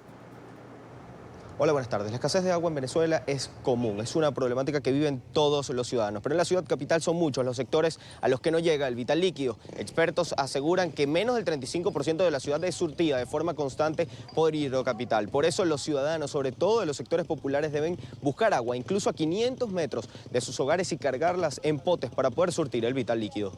Hola, buenas tardes. La escasez de agua en Venezuela es común, es una problemática que viven todos los ciudadanos, pero en la ciudad capital son muchos los sectores a los que no llega el vital líquido. Expertos aseguran que menos del 35% de la ciudad es surtida de forma constante por Hidrocapital. Por eso los ciudadanos, sobre todo de los sectores populares, deben buscar agua, incluso a 500 metros de sus hogares y cargarlas en potes para poder surtir el vital líquido.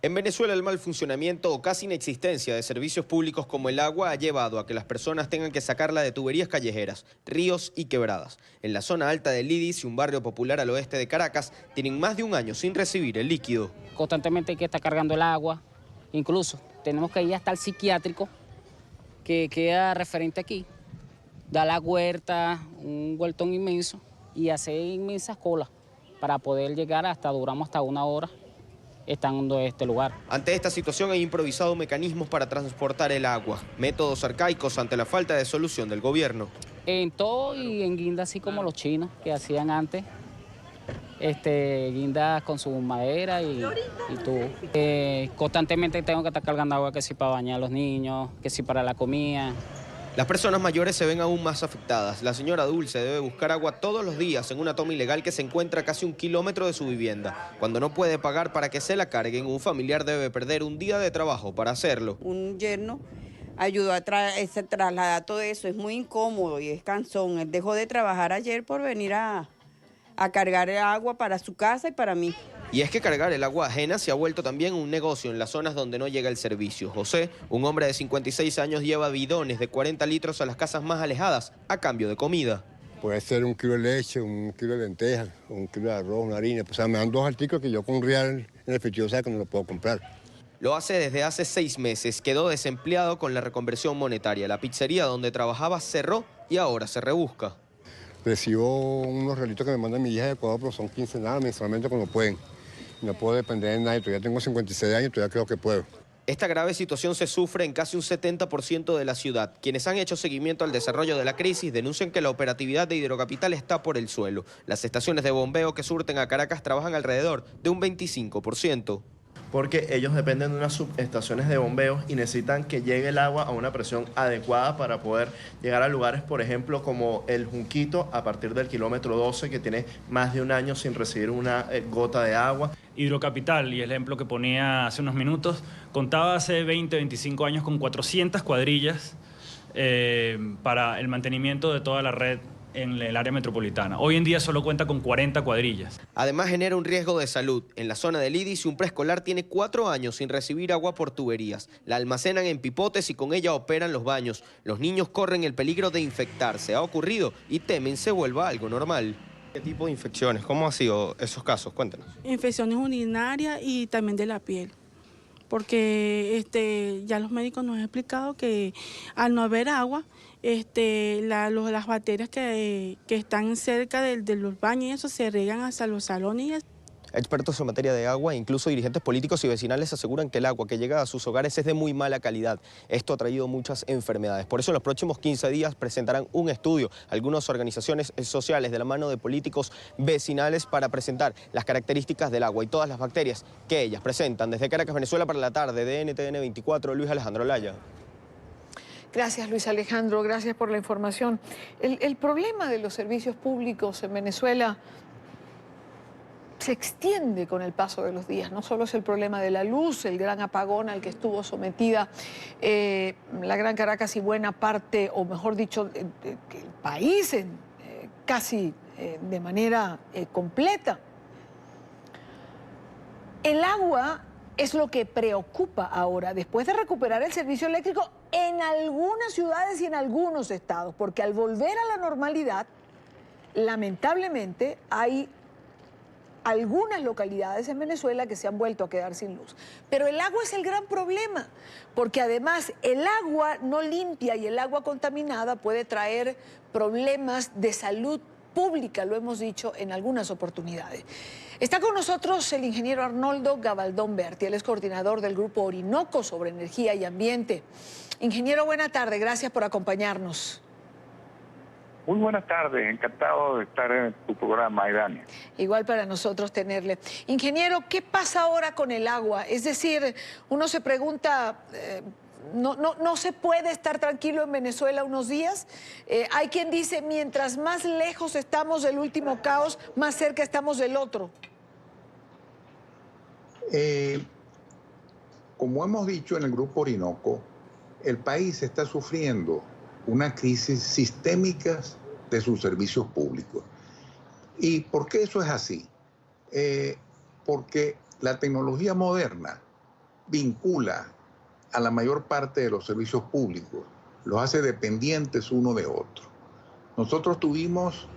En Venezuela, el mal funcionamiento o casi inexistencia de servicios públicos como el agua ha llevado a que las personas tengan que sacarla de tuberías callejeras, ríos y quebradas. En la zona alta de Lidis y un barrio popular al oeste de Caracas, tienen más de un año sin recibir el líquido. Constantemente hay que estar cargando el agua, incluso tenemos que ir hasta el psiquiátrico que queda referente aquí. Da la huerta, un huertón inmenso y hacer inmensas colas para poder llegar duramos hasta 1 hora. Estando en este lugar. Ante esta situación hay improvisado mecanismos para transportar el agua, métodos arcaicos ante la falta de solución del gobierno. En todo y en guindas así como los chinos que hacían antes, guindas con su madera y tubo. Constantemente tengo que estar cargando agua que si para bañar a los niños, que si para la comida. Las personas mayores se ven aún más afectadas. La señora Dulce debe buscar agua todos los días en una toma ilegal que se encuentra a casi 1 kilómetro de su vivienda. Cuando no puede pagar para que se la carguen, un familiar debe perder un día de trabajo para hacerlo. Un yerno ayudó a trasladar todo eso. Es muy incómodo y es cansón. Él dejó de trabajar ayer por venir a cargar agua para su casa y para mí. Y es que cargar el agua ajena se ha vuelto también un negocio en las zonas donde no llega el servicio. José, un hombre de 56 años, lleva bidones de 40 litros a las casas más alejadas a cambio de comida. Puede ser 1 kilo de leche, 1 kilo de lentejas, 1 kilo de arroz, una harina. Pues, me dan 2 artículos que yo con real en efectivo que no lo puedo comprar. Lo hace desde hace 6 meses. Quedó desempleado con la reconversión monetaria. La pizzería donde trabajaba cerró y ahora se rebusca. Recibo unos realitos que me manda mi hija de Ecuador, pero son quincenales mensualmente cuando pueden. No puedo depender de nadie, todavía tengo 56 años, todavía creo que puedo. Esta grave situación se sufre en casi un 70% de la ciudad. Quienes han hecho seguimiento al desarrollo de la crisis denuncian que la operatividad de Hidrocapital está por el suelo. Las estaciones de bombeo que surten a Caracas trabajan alrededor de un 25%. Porque ellos dependen de unas subestaciones de bombeos y necesitan que llegue el agua a una presión adecuada para poder llegar a lugares, por ejemplo, como el Junquito, a partir del kilómetro 12, que tiene más de 1 año sin recibir una gota de agua. Hidrocapital, y el ejemplo que ponía hace unos minutos, contaba hace 20, 25 años con 400 cuadrillas para el mantenimiento de toda la red en el área metropolitana. Hoy en día solo cuenta con 40 cuadrillas. Además genera un riesgo de salud. En la zona de Lidis, un preescolar tiene 4 años sin recibir agua por tuberías. La almacenan en pipotes y con ella operan los baños. Los niños corren el peligro de infectarse. Ha ocurrido y temen se vuelva algo normal. ¿Qué tipo de infecciones? ¿Cómo han sido esos casos? Cuéntanos. Infecciones urinarias y también de la piel. Porque ya los médicos nos han explicado que al no haber agua, las bacterias que están cerca de los baños y eso se riegan hasta los salones. Expertos en materia de agua, incluso dirigentes políticos y vecinales aseguran que el agua que llega a sus hogares es de muy mala calidad. Esto ha traído muchas enfermedades. Por eso en los próximos 15 días presentarán un estudio, algunas organizaciones sociales de la mano de políticos vecinales para presentar las características del agua y todas las bacterias que ellas presentan. Desde Caracas, Venezuela, para la tarde de NTN 24, Luis Alejandro Laya. Gracias, Luis Alejandro, gracias por la información. El problema de los servicios públicos en Venezuela se extiende con el paso de los días. No solo es el problema de la luz, el gran apagón al que estuvo sometida la Gran Caracas y buena parte, o mejor dicho, el país casi de manera completa. El agua es lo que preocupa ahora, después de recuperar el servicio eléctrico en algunas ciudades y en algunos estados, porque al volver a la normalidad, lamentablemente hay algunas localidades en Venezuela que se han vuelto a quedar sin luz. Pero el agua es el gran problema, porque además el agua no limpia y el agua contaminada puede traer problemas de salud pública, lo hemos dicho en algunas oportunidades. Está con nosotros el ingeniero Arnoldo Gabaldón Berti, él es coordinador del Grupo Orinoco sobre Energía y Ambiente. Ingeniero, buena tarde, gracias por acompañarnos. Muy buenas tardes, encantado de estar en tu programa, Idania. Igual para nosotros tenerle. Ingeniero, ¿qué pasa ahora con el agua? Es decir, uno se pregunta, ¿no se puede estar tranquilo en Venezuela unos días? Hay quien dice, mientras más lejos estamos del último caos, más cerca estamos del otro. Como hemos dicho en el Grupo Orinoco, el país está sufriendo una crisis sistémica de sus servicios públicos. ¿Y por qué eso es así? Porque la tecnología moderna vincula a la mayor parte de los servicios públicos, los hace dependientes uno de otro. Nosotros tuvimos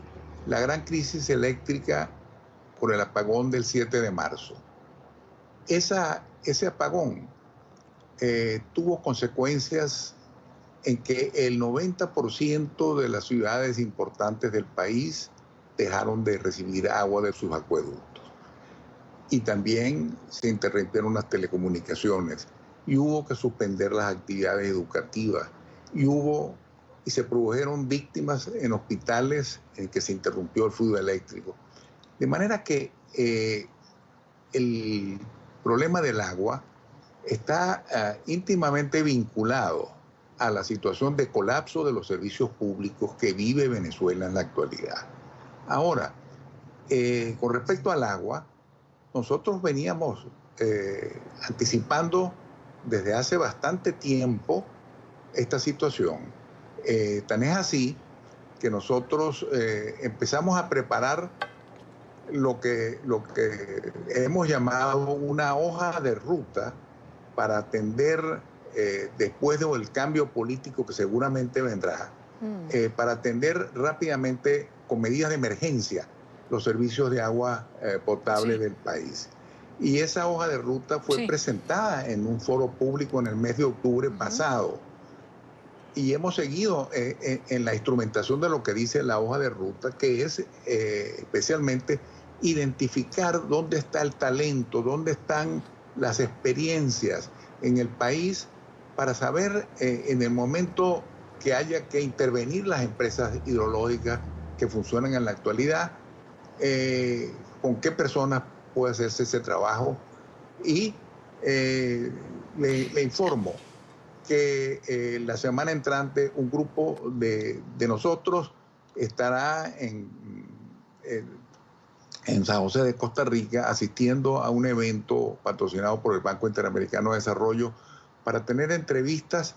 la gran crisis eléctrica por el apagón del 7 de marzo. Ese apagón tuvo consecuencias en que el 90% de las ciudades importantes del país dejaron de recibir agua de sus acueductos. Y también se interrumpieron las telecomunicaciones y hubo que suspender las actividades educativas y se produjeron víctimas en hospitales en que se interrumpió el fluido eléctrico. De manera que el problema del agua está íntimamente vinculado a la situación de colapso de los servicios públicos que vive Venezuela en la actualidad. Ahora, con respecto al agua, nosotros veníamos anticipando desde hace bastante tiempo esta situación. Tan es así que nosotros empezamos a preparar lo que hemos llamado una hoja de ruta para atender después del cambio político que seguramente vendrá, para atender rápidamente con medidas de emergencia los servicios de agua potable del país. Y esa hoja de ruta fue presentada en un foro público en el mes de octubre pasado. Y hemos seguido en la instrumentación de lo que dice la hoja de ruta, que es especialmente identificar dónde está el talento, dónde están las experiencias en el país, para saber en el momento que haya que intervenir las empresas hidrológicas que funcionan en la actualidad, con qué personas puede hacerse ese trabajo. Y le informo que la semana entrante un grupo de nosotros estará en San José de Costa Rica asistiendo a un evento patrocinado por el Banco Interamericano de Desarrollo para tener entrevistas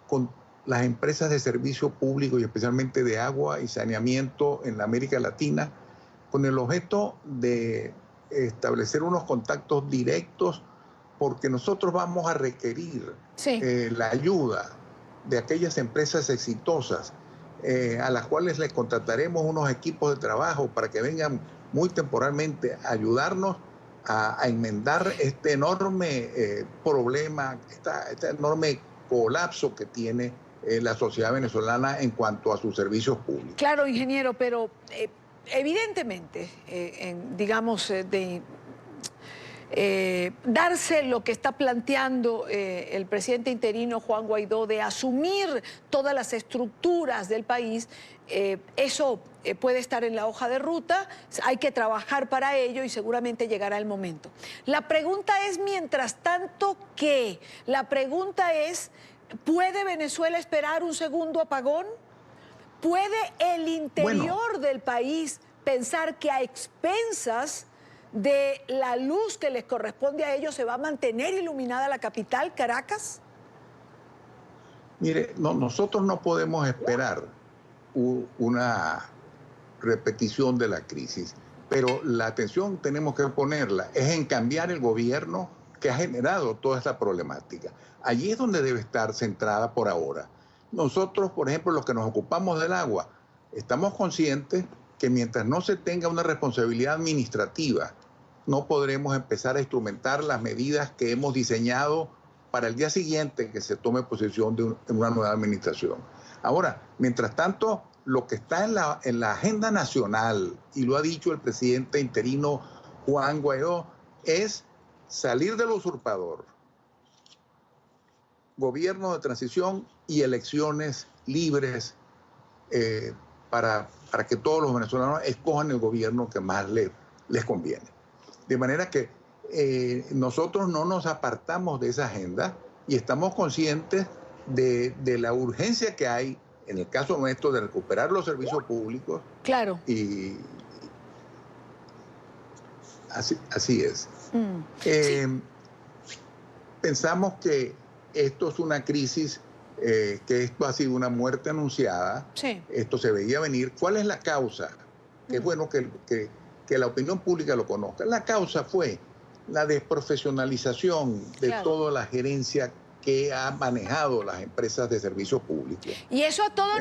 con las empresas de servicio público y especialmente de agua y saneamiento en la América Latina, con el objeto de establecer unos contactos directos, porque nosotros vamos a requerir la ayuda de aquellas empresas exitosas a las cuales les contrataremos unos equipos de trabajo para que vengan muy temporalmente a ayudarnos a enmendar este enorme problema, este enorme colapso que tiene la sociedad venezolana en cuanto a sus servicios públicos. Claro, ingeniero, pero evidentemente, darse lo que está planteando el presidente interino Juan Guaidó de asumir todas las estructuras del país, eso puede estar en la hoja de ruta, hay que trabajar para ello y seguramente llegará el momento. La pregunta es, mientras tanto, ¿qué? La pregunta es, ¿Puede Venezuela esperar un segundo apagón? ¿Puede el interior del país pensar que a expensas de la luz que les corresponde a ellos se va a mantener iluminada la capital, Caracas? Mire, nosotros no podemos esperar una repetición de la crisis, pero la atención tenemos que ponerla es en cambiar el gobierno que ha generado toda esta problemática. Allí es donde debe estar centrada por ahora. Nosotros, por ejemplo, los que nos ocupamos del agua, estamos conscientes que mientras no se tenga una responsabilidad administrativa, no podremos empezar a instrumentar las medidas que hemos diseñado para el día siguiente que se tome posesión de una nueva administración. Ahora, mientras tanto, lo que está en la agenda nacional, y lo ha dicho el presidente interino Juan Guaidó, es salir del usurpador, gobierno de transición y elecciones libres para que todos los venezolanos escojan el gobierno que más les conviene. De manera que nosotros no nos apartamos de esa agenda y estamos conscientes de la urgencia que hay, en el caso nuestro, de recuperar los servicios públicos. Claro. Y así es. Sí. Pensamos que esto es una crisis, que esto ha sido una muerte anunciada. Sí. Esto se veía venir. ¿Cuál es la causa? Que es bueno que la opinión pública lo conozca. La causa fue la desprofesionalización de toda la gerencia que ha manejado las empresas de servicios públicos. Y eso a todo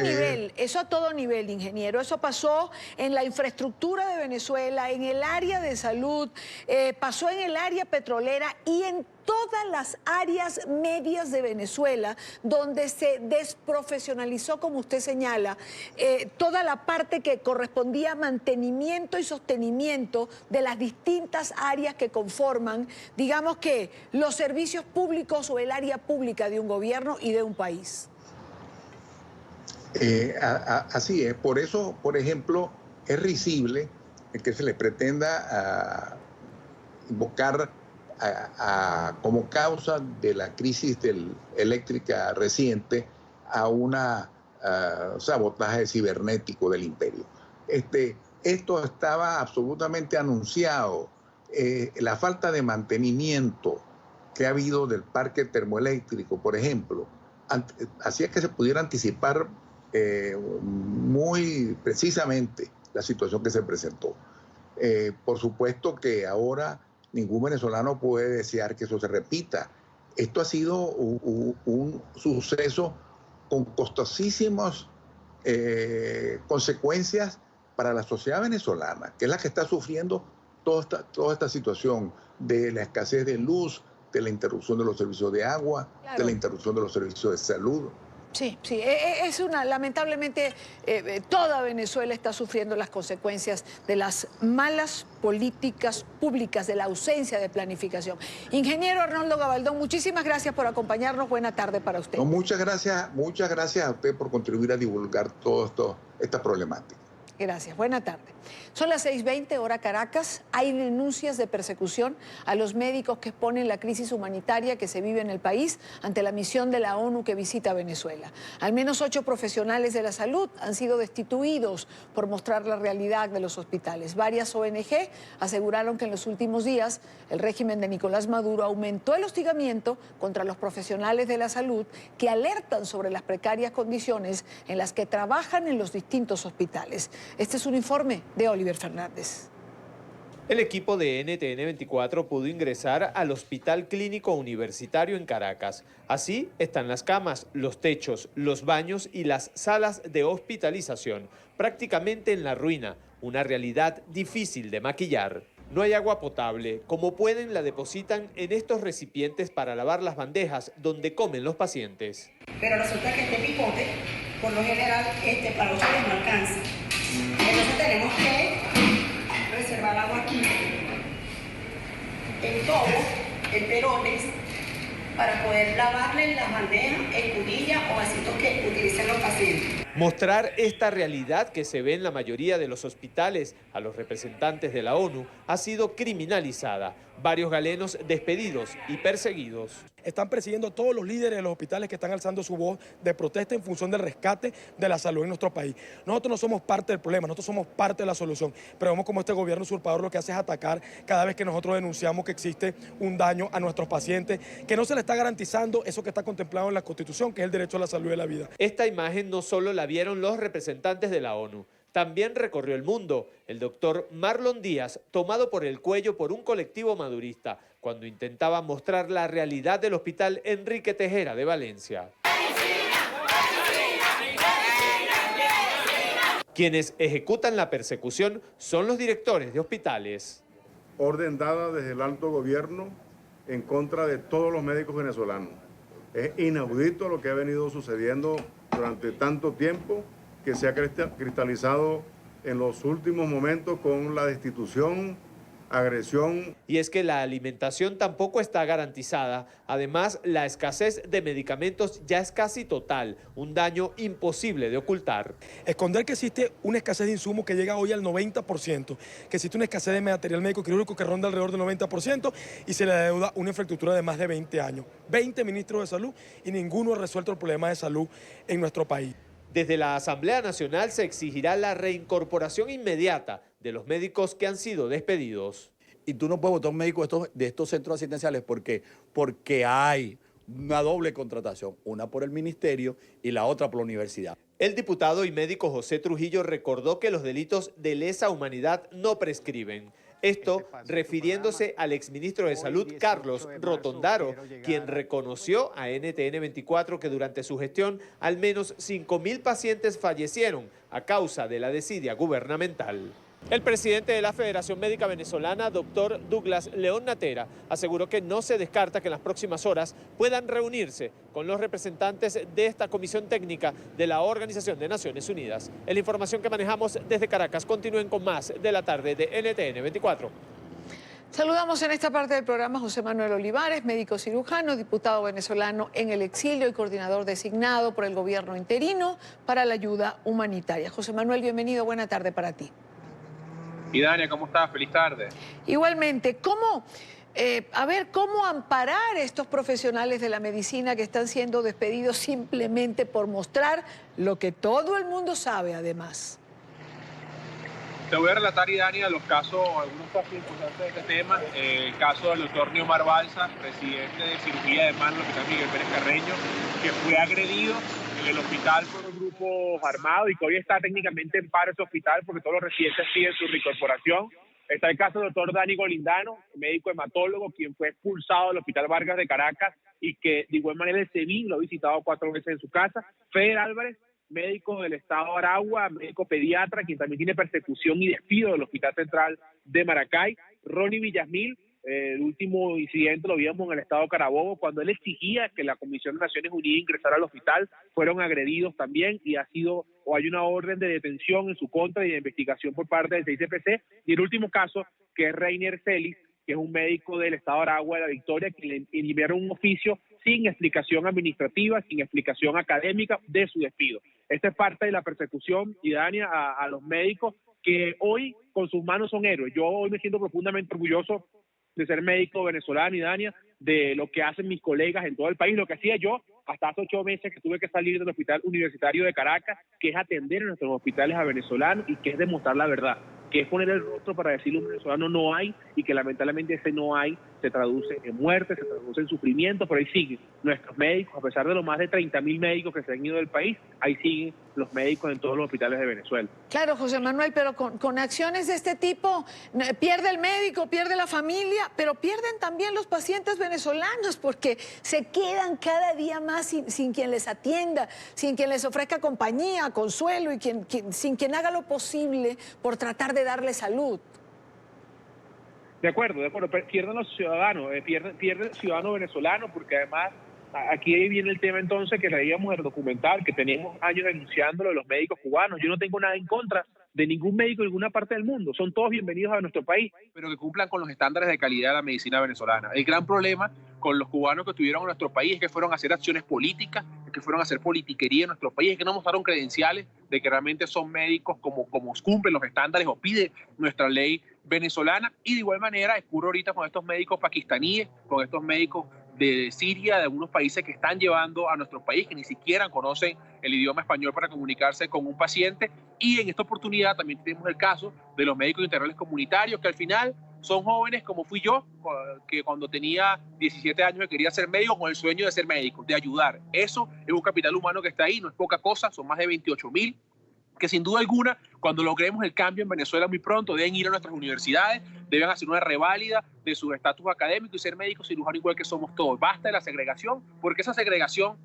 nivel, ingeniero. Eso pasó en la infraestructura de Venezuela, en el área de salud, pasó en el área petrolera y en todas las áreas medias de Venezuela, donde se desprofesionalizó, como usted señala, toda la parte que correspondía a mantenimiento y sostenimiento de las distintas áreas que conforman, digamos que, los servicios públicos o el área pública de un gobierno y de un país. Así es. Por eso, por ejemplo, es risible que se le pretenda invocar como causa de la crisis eléctrica reciente a una sabotaje cibernético del imperio. Esto estaba absolutamente anunciado. La falta de mantenimiento que ha habido del parque termoeléctrico, por ejemplo, hacía que se pudiera anticipar muy precisamente la situación que se presentó. Por supuesto que ahora ningún venezolano puede desear que eso se repita. Esto ha sido un suceso con costosísimas consecuencias para la sociedad venezolana, que es la que está sufriendo toda esta situación de la escasez de luz, de la interrupción de los servicios de agua, de la interrupción de los servicios de salud. Sí, lamentablemente toda Venezuela está sufriendo las consecuencias de las malas políticas públicas, de la ausencia de planificación. Ingeniero Arnoldo Gabaldón, muchísimas gracias por acompañarnos. Buena tarde para usted. No, muchas gracias a usted por contribuir a divulgar todo esta problemática. Gracias, buena tarde. Son las 6:20, hora Caracas. Hay denuncias de persecución a los médicos que exponen la crisis humanitaria que se vive en el país ante la misión de la ONU que visita Venezuela. Al menos 8 profesionales de la salud han sido destituidos por mostrar la realidad de los hospitales. Varias ONG aseguraron que en los últimos días el régimen de Nicolás Maduro aumentó el hostigamiento contra los profesionales de la salud que alertan sobre las precarias condiciones en las que trabajan en los distintos hospitales. Este es un informe de Oliver Fernández. El equipo de NTN 24 pudo ingresar al Hospital Clínico Universitario en Caracas. Así están las camas, los techos, los baños y las salas de hospitalización, prácticamente en la ruina, una realidad difícil de maquillar. No hay agua potable, como pueden la depositan en estos recipientes para lavar las bandejas donde comen los pacientes. Pero resulta que este pipote, por lo general, para ustedes no alcanza. Entonces tenemos que reservar agua aquí, en tobos, en perones, para poder lavarle las bandejas en cunilla o vasitos que utilicen los pacientes. Mostrar esta realidad que se ve en la mayoría de los hospitales a los representantes de la ONU ha sido criminalizada. Varios galenos despedidos y perseguidos. Están persiguiendo a todos los líderes de los hospitales que están alzando su voz de protesta en función del rescate de la salud en nuestro país. Nosotros no somos parte del problema, nosotros somos parte de la solución. Pero vemos como este gobierno usurpador lo que hace es atacar cada vez que nosotros denunciamos que existe un daño a nuestros pacientes, que no se le está garantizando eso que está contemplado en la Constitución, que es el derecho a la salud y a la vida. Esta imagen no solo la vieron los representantes de la ONU, también recorrió el mundo el doctor Marlon Díaz, tomado por el cuello por un colectivo madurista, cuando intentaba mostrar la realidad del hospital Enrique Tejera de Valencia. Quienes ejecutan la persecución son los directores de hospitales. Orden dada desde el alto gobierno en contra de todos los médicos venezolanos. Es inaudito lo que ha venido sucediendo durante tanto tiempo, que se ha cristalizado en los últimos momentos con la destitución, agresión. Y es que la alimentación tampoco está garantizada. Además, la escasez de medicamentos ya es casi total, un daño imposible de ocultar. Esconder que existe una escasez de insumos que llega hoy al 90%, que existe una escasez de material médico quirúrgico que ronda alrededor del 90% y se le adeuda una infraestructura de más de 20 años. 20 ministros de salud y ninguno ha resuelto el problema de salud en nuestro país. Desde la Asamblea Nacional se exigirá la reincorporación inmediata de los médicos que han sido despedidos. Y tú no puedes votar un médico de estos centros asistenciales porque hay una doble contratación, una por el ministerio y la otra por la universidad. El diputado y médico José Trujillo recordó que los delitos de lesa humanidad no prescriben. Esto refiriéndose al exministro de Salud, Carlos Rotondaro, quien reconoció a NTN 24 que durante su gestión al menos 5.000 pacientes fallecieron a causa de la desidia gubernamental. El presidente de la Federación Médica Venezolana, doctor Douglas León Natera, aseguró que no se descarta que en las próximas horas puedan reunirse con los representantes de esta comisión técnica de la Organización de Naciones Unidas. Es la información que manejamos desde Caracas. Continúen con más de la tarde de NTN 24. Saludamos en esta parte del programa a José Manuel Olivares, médico cirujano, diputado venezolano en el exilio y coordinador designado por el gobierno interino para la ayuda humanitaria. José Manuel, bienvenido, buena tarde para ti. Y Dania, ¿cómo estás? Feliz tarde. Igualmente, ¿cómo amparar a estos profesionales de la medicina que están siendo despedidos simplemente por mostrar lo que todo el mundo sabe además? Te voy a relatar, Idania, algunos casos importantes de este tema. El caso del doctor Neomar Balsa, presidente de cirugía de mano del Hospital Miguel Pérez Carreño, que fue agredido en el hospital por un grupo armado y que hoy está técnicamente en paro ese hospital porque todos los residentes piden su reincorporación. Está el caso del doctor Dani Golindano, médico hematólogo, quien fue expulsado del Hospital Vargas de Caracas y que de igual manera el SEBIN lo ha visitado 4 veces en su casa. Feder Álvarez, médico del estado de Aragua, médico pediatra, quien también tiene persecución y despido del Hospital Central de Maracay. Ronnie Villasmil, el último incidente lo vimos en el estado de Carabobo, cuando él exigía que la Comisión de Naciones Unidas ingresara al hospital, fueron agredidos también y hay una orden de detención en su contra y de investigación por parte del CICPC. Y el último caso, que es Reiner Celis, que es un médico del estado de Aragua de la Victoria, que le enviaron un oficio sin explicación administrativa, sin explicación académica de su despido. Esta es parte de la persecución, Idania, a los médicos que hoy con sus manos son héroes. Yo hoy me siento profundamente orgulloso de ser médico venezolano, Idania, de lo que hacen mis colegas en todo el país, lo que hacía yo hasta hace 8 meses que tuve que salir del Hospital Universitario de Caracas, que es atender en nuestros hospitales a venezolanos y que es demostrar la verdad, que es poner el rostro para decirle a un venezolano no hay, y que lamentablemente ese no hay se traduce en muerte, se traduce en sufrimiento, pero ahí siguen nuestros médicos, a pesar de los más de 30.000 médicos que se han ido del país, ahí siguen los médicos en todos los hospitales de Venezuela. Claro, José Manuel, pero con acciones de este tipo pierde el médico, pierde la familia, pero pierden también los pacientes venezolanos porque se quedan cada día más sin quien les atienda, sin quien les ofrezca compañía, consuelo y sin quien haga lo posible por tratar de darle salud. De acuerdo, pierden los ciudadanos, pierde el ciudadano venezolano, porque además aquí viene el tema entonces que leíamos en el documental, que tenemos años denunciándolo de los médicos cubanos. Yo no tengo nada en contra de ningún médico en ninguna parte del mundo, son todos bienvenidos a nuestro país, pero que cumplan con los estándares de calidad de la medicina venezolana. El gran problema con los cubanos que estuvieron en nuestro país es que fueron a hacer acciones políticas, que fueron a hacer politiquería en nuestro país, que no mostraron credenciales de que realmente son médicos como cumplen los estándares o pide nuestra ley venezolana. Y de igual manera ocurre ahorita con estos médicos pakistaníes, con estos médicos de Siria, de algunos países que están llevando a nuestro país, que ni siquiera conocen el idioma español para comunicarse con un paciente. Y en esta oportunidad también tenemos el caso de los médicos integrales comunitarios, que al final son jóvenes como fui yo, que cuando tenía 17 años quería ser médico con el sueño de ser médico, de ayudar. Eso es un capital humano que está ahí, no es poca cosa, son más de 28.000, que sin duda alguna, cuando logremos el cambio en Venezuela muy pronto, deben ir a nuestras universidades, deben hacer una reválida de su estatus académico y ser médicos cirujanos igual que somos todos. Basta de la segregación, porque esa segregación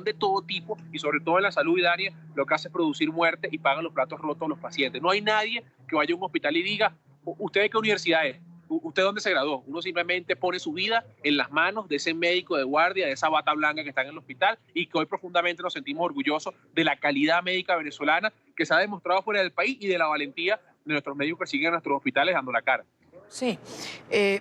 de todo tipo, y sobre todo en la salud, Idania, lo que hace es producir muerte y pagan los platos rotos a los pacientes. No hay nadie que vaya a un hospital y diga, ¿usted de qué universidad es? ¿Usted dónde se graduó? Uno simplemente pone su vida en las manos de ese médico de guardia, de esa bata blanca que está en el hospital, y que hoy profundamente nos sentimos orgullosos de la calidad médica venezolana que se ha demostrado fuera del país y de la valentía de nuestros médicos que siguen en nuestros hospitales dando la cara. Sí,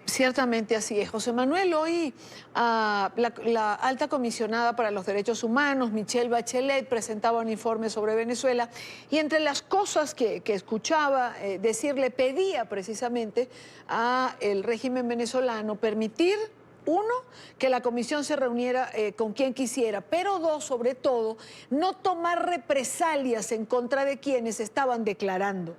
ciertamente así es. José Manuel, hoy la alta comisionada para los derechos humanos, Michelle Bachelet, presentaba un informe sobre Venezuela y entre las cosas que escuchaba decirle, pedía precisamente al régimen venezolano permitir, uno, que la comisión se reuniera con quien quisiera, pero dos, sobre todo, no tomar represalias en contra de quienes estaban declarando.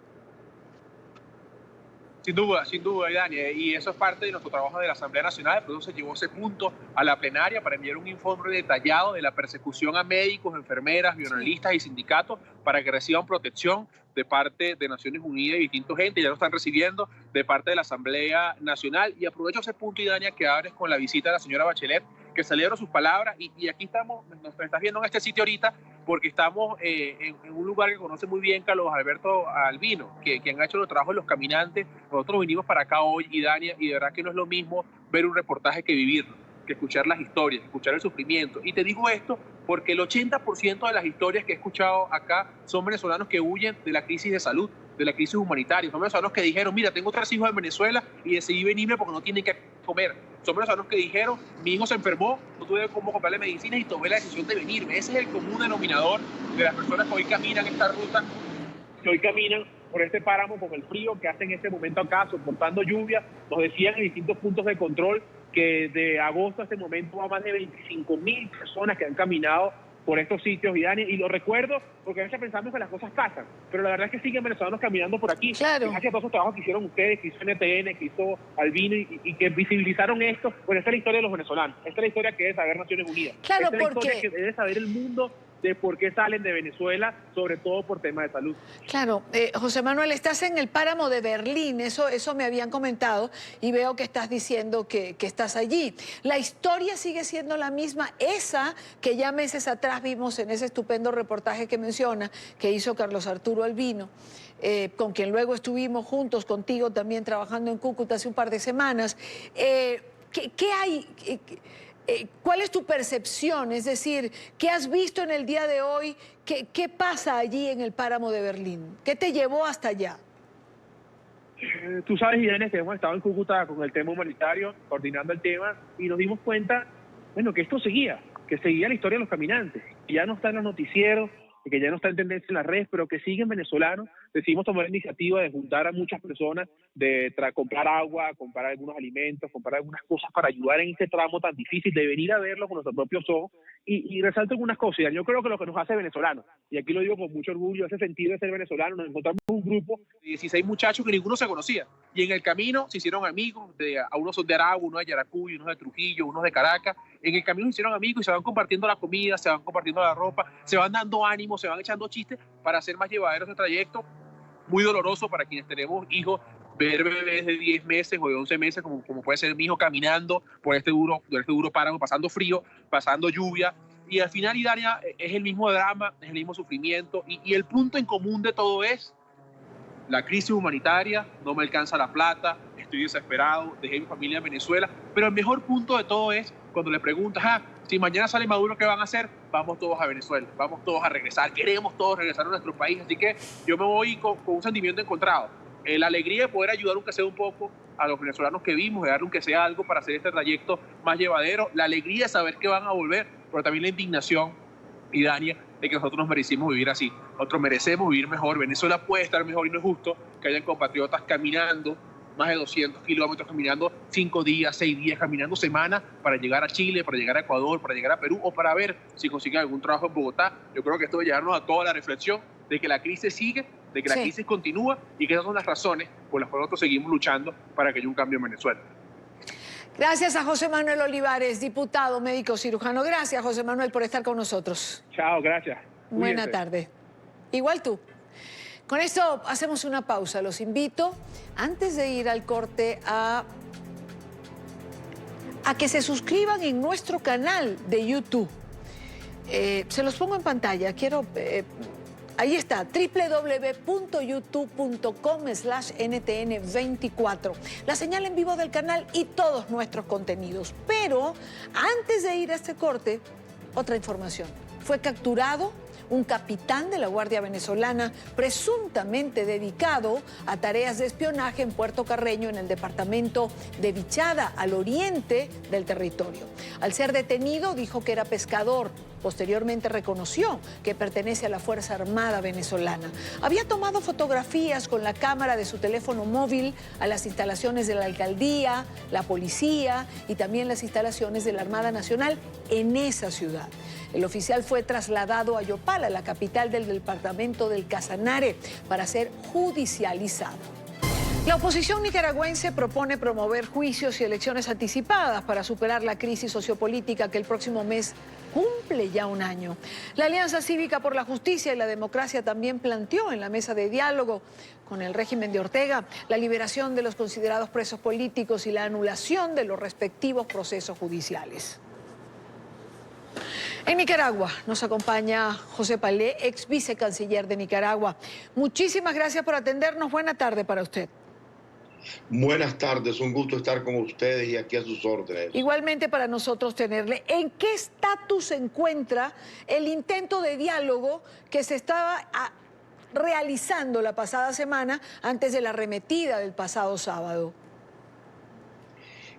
Sin duda, Idania, y eso es parte de nuestro trabajo de la Asamblea Nacional, por eso se llevó ese punto a la plenaria para enviar un informe detallado de la persecución a médicos, enfermeras, bioanalistas y sindicatos para que reciban protección de parte de Naciones Unidas y distintos entes, ya lo están recibiendo de parte de la Asamblea Nacional. Y aprovecho ese punto, Idania, que abres con la visita de la señora Bachelet, que celebro sus palabras, y aquí estamos, nos estás viendo en este sitio ahorita, porque estamos en un lugar que conoce muy bien Carlos Alberto Albino, que han hecho los trabajos de los caminantes. Nosotros vinimos para acá hoy, Idania, y de verdad que no es lo mismo ver un reportaje que vivirlo, que escuchar las historias, escuchar el sufrimiento. Y te digo esto porque el 80% de las historias que he escuchado acá son venezolanos que huyen de la crisis de salud, de la crisis humanitaria. Son venezolanos que dijeron, mira, tengo 3 hijos en Venezuela y decidí venirme porque no tienen que comer. Son venezolanos que dijeron, mi hijo se enfermó, no tuve cómo comprarle medicina y tomé la decisión de venirme. Ese es el común denominador de las personas que hoy caminan esta ruta, que hoy caminan por este páramo con el frío que hacen en este momento acá, soportando lluvia. Nos decían en distintos puntos de control que de agosto a este momento va más de 25.000 personas que han caminado por estos sitios, y lo recuerdo porque a veces pensamos que las cosas pasan, pero la verdad es que siguen venezolanos caminando por aquí. Claro. Gracias a todos esos trabajos que hicieron ustedes, que hizo NTN, que hizo Albino y que visibilizaron esto. Pues esta es la historia de los venezolanos, esta es la historia que debe saber Naciones Unidas. Claro, esta es la porque... historia que debe saber el mundo de por qué salen de Venezuela, sobre todo por temas de salud. Claro, José Manuel, estás en el páramo de Berlín, eso me habían comentado y veo que estás diciendo que estás allí. La historia sigue siendo la misma, esa que ya meses atrás vimos en ese estupendo reportaje que menciona, que hizo Carlos Arturo Albino, con quien luego estuvimos juntos contigo también trabajando en Cúcuta hace un par de semanas. ¿Qué hay? ¿Cuál es tu percepción? Es decir, ¿qué has visto en el día de hoy? ¿Qué pasa allí en el páramo de Berlín? ¿Qué te llevó hasta allá? Tú sabes, Irene, que hemos estado en Cúcuta con el tema humanitario, coordinando el tema, y nos dimos cuenta, bueno, que esto seguía, que seguía la historia de los caminantes, que ya no está en los noticieros, que ya no está en tendencia en las redes, pero que siguen venezolanos. Decidimos tomar la iniciativa de juntar a muchas personas, de comprar agua, comprar algunos alimentos, comprar algunas cosas para ayudar en este tramo tan difícil, de venir a verlo con nuestros propios ojos. Y resalto algunas cosas. Yo creo que lo que nos hace venezolanos, y aquí lo digo con mucho orgullo, ese sentido de ser venezolano, nos encontramos un grupo de 16 muchachos que ninguno se conocía. Y en el camino se hicieron amigos, unos son de Aragua, unos de Yaracuy, unos de Trujillo, unos de Caracas. En el camino se hicieron amigos y se van compartiendo la comida, se van compartiendo la ropa, se van dando ánimo, se van echando chistes para hacer más llevadero ese trayecto. Muy doloroso para quienes tenemos hijos, ver bebés de 10 meses o de 11 meses, como puede ser mi hijo, caminando por este duro páramo, pasando frío, pasando lluvia. Y al final, Idania, es el mismo drama, es el mismo sufrimiento. Y el punto en común de todo es la crisis humanitaria, no me alcanza la plata, estoy desesperado, dejé mi familia en Venezuela. Pero el mejor punto de todo es cuando le preguntas, si mañana sale Maduro, ¿qué van a hacer? Vamos todos a Venezuela, vamos todos a regresar, queremos todos regresar a nuestro país. Así que yo me voy con un sentimiento encontrado. La alegría de poder ayudar aunque sea un poco a los venezolanos que vimos, de darle aunque sea algo para hacer este trayecto más llevadero. La alegría de saber que van a volver, pero también la indignación y Dania, de que nosotros nos merecimos vivir así. Nosotros merecemos vivir mejor. Venezuela puede estar mejor y no es justo que hayan compatriotas caminando más de 200 kilómetros, caminando 5 días, 6 días, caminando semanas para llegar a Chile, para llegar a Ecuador, para llegar a Perú o para ver si consiguen algún trabajo en Bogotá. Yo creo que esto debe llevarnos a toda la reflexión de que la crisis sigue, de que la crisis continúa y que esas son las razones por las cuales nosotros seguimos luchando para que haya un cambio en Venezuela. Gracias a José Manuel Olivares, diputado, médico cirujano. Gracias, José Manuel, por estar con nosotros. Chao, gracias. Buena Cuídense. tarde. Igual tú. Con esto hacemos una pausa. Los invito, antes de ir al corte, a que se suscriban en nuestro canal de YouTube. Se los pongo en pantalla. Ahí está, www.youtube.com/ntn24. La señal en vivo del canal y todos nuestros contenidos. Pero antes de ir a este corte, otra información. Fue capturado un capitán de la Guardia Venezolana presuntamente dedicado a tareas de espionaje en Puerto Carreño, en el departamento de Vichada, al oriente del territorio. Al ser detenido, dijo que era pescador. Posteriormente reconoció que pertenece a la Fuerza Armada venezolana. Había tomado fotografías con la cámara de su teléfono móvil a las instalaciones de la alcaldía, la policía y también las instalaciones de la Armada Nacional en esa ciudad. El oficial fue trasladado a Yopala, la capital del departamento del Casanare, para ser judicializado. La oposición nicaragüense propone promover juicios y elecciones anticipadas para superar la crisis sociopolítica que el próximo mes cumple ya un año. La Alianza Cívica por la Justicia y la Democracia también planteó en la mesa de diálogo con el régimen de Ortega la liberación de los considerados presos políticos y la anulación de los respectivos procesos judiciales. En Nicaragua nos acompaña José Palé, ex vicecanciller de Nicaragua. Muchísimas gracias por atendernos. Buena tarde para usted. Buenas tardes, un gusto estar con ustedes y aquí a sus órdenes. Igualmente para nosotros tenerle. ¿En qué estatus se encuentra el intento de diálogo que se estaba realizando la pasada semana antes de la arremetida del pasado sábado?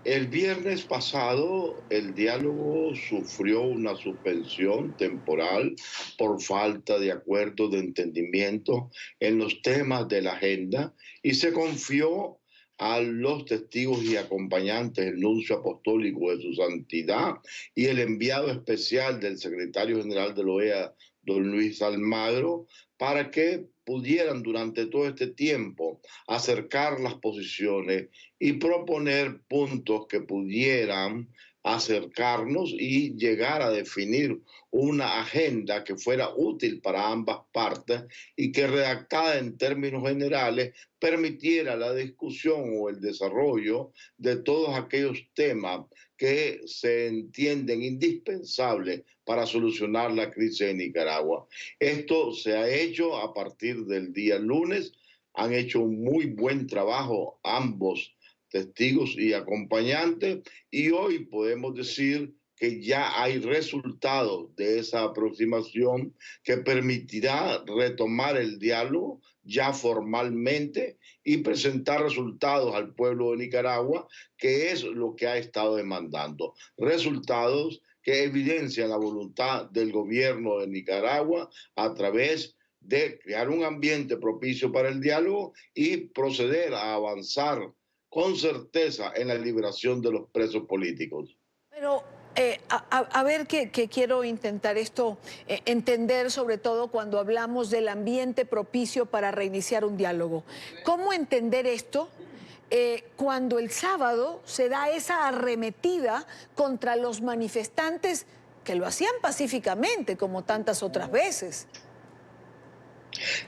El viernes pasado el diálogo sufrió una suspensión temporal por falta de acuerdo de entendimiento en los temas de la agenda y se confió a los testigos y acompañantes, el nuncio apostólico de su santidad y el enviado especial del secretario general de la OEA, don Luis Almagro, para que pudieran durante todo este tiempo acercar las posiciones y proponer puntos que pudieran acercarnos y llegar a definir una agenda que fuera útil para ambas partes y que redactada en términos generales permitiera la discusión o el desarrollo de todos aquellos temas que se entienden indispensables para solucionar la crisis de Nicaragua. Esto se ha hecho a partir del día lunes. Han hecho un muy buen trabajo ambos testigos y acompañantes y hoy podemos decir que ya hay resultados de esa aproximación que permitirá retomar el diálogo ya formalmente y presentar resultados al pueblo de Nicaragua, que es lo que ha estado demandando. Resultados que evidencian la voluntad del gobierno de Nicaragua a través de crear un ambiente propicio para el diálogo y proceder a avanzar con certeza en la liberación de los presos políticos. Pero a ver que quiero intentar esto, entender sobre todo cuando hablamos del ambiente propicio para reiniciar un diálogo. ¿Cómo entender esto cuando el sábado se da esa arremetida contra los manifestantes que lo hacían pacíficamente como tantas otras veces?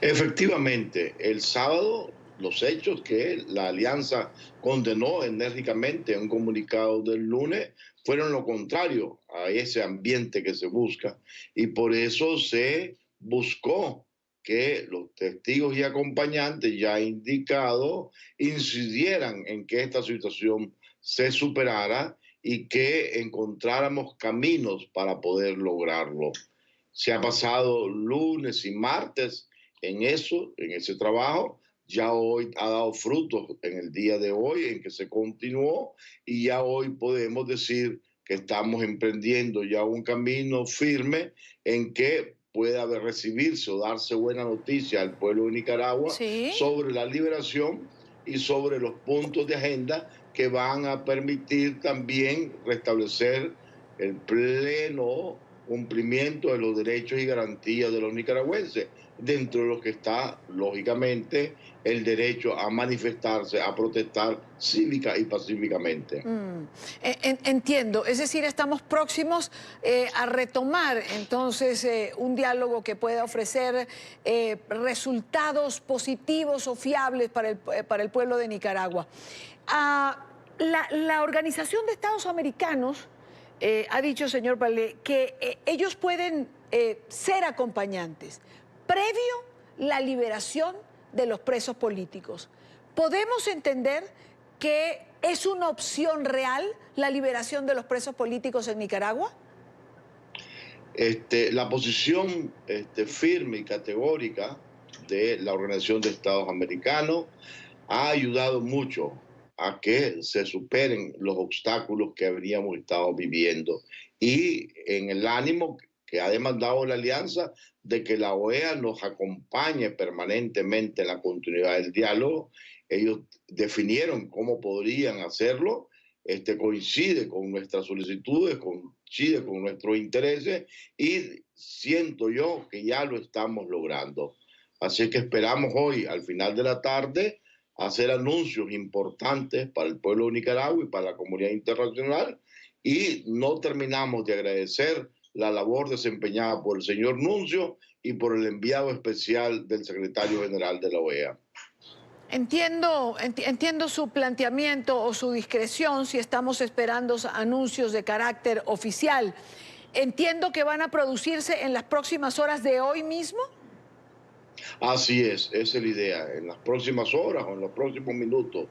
Efectivamente, el sábado los hechos que la alianza condenó enérgicamente en un comunicado del lunes fueron lo contrario a ese ambiente que se busca y por eso se buscó que los testigos y acompañantes ya indicados incidieran en que esta situación se superara y que encontráramos caminos para poder lograrlo. Se ha pasado lunes y martes en ese trabajo. Ya hoy ha dado frutos en el día de hoy, en que se continuó, y ya hoy podemos decir que estamos emprendiendo ya un camino firme en que pueda recibirse o darse buena noticia al pueblo de Nicaragua sobre la liberación y sobre los puntos de agenda que van a permitir también restablecer el pleno cumplimiento de los derechos y garantías de los nicaragüenses, dentro de los que está, lógicamente, el derecho a manifestarse, a protestar cívica y pacíficamente. Entiendo, es decir, estamos próximos a retomar entonces un diálogo que pueda ofrecer resultados positivos o fiables para el pueblo de Nicaragua. La Organización de Estados Americanos ha dicho, señor Palé, que ellos pueden ser acompañantes previo la liberación de los presos políticos. ¿Podemos entender que es una opción real la liberación de los presos políticos en Nicaragua? La posición firme y categórica de la Organización de Estados Americanos ha ayudado mucho a que se superen los obstáculos que habríamos estado viviendo y en el ánimo que ha demandado la alianza de que la OEA nos acompañe permanentemente en la continuidad del diálogo. Ellos definieron cómo podrían hacerlo, coincide con nuestras solicitudes, coincide con nuestros intereses y siento yo que ya lo estamos logrando. Así que esperamos hoy, al final de la tarde, hacer anuncios importantes para el pueblo de Nicaragua y para la comunidad internacional y no terminamos de agradecer la labor desempeñada por el señor Nuncio y por el enviado especial del secretario general de la OEA. Entiendo su planteamiento o su discreción si estamos esperando anuncios de carácter oficial. Entiendo que van a producirse en las próximas horas de hoy mismo. Así es, esa es la idea. En las próximas horas o en los próximos minutos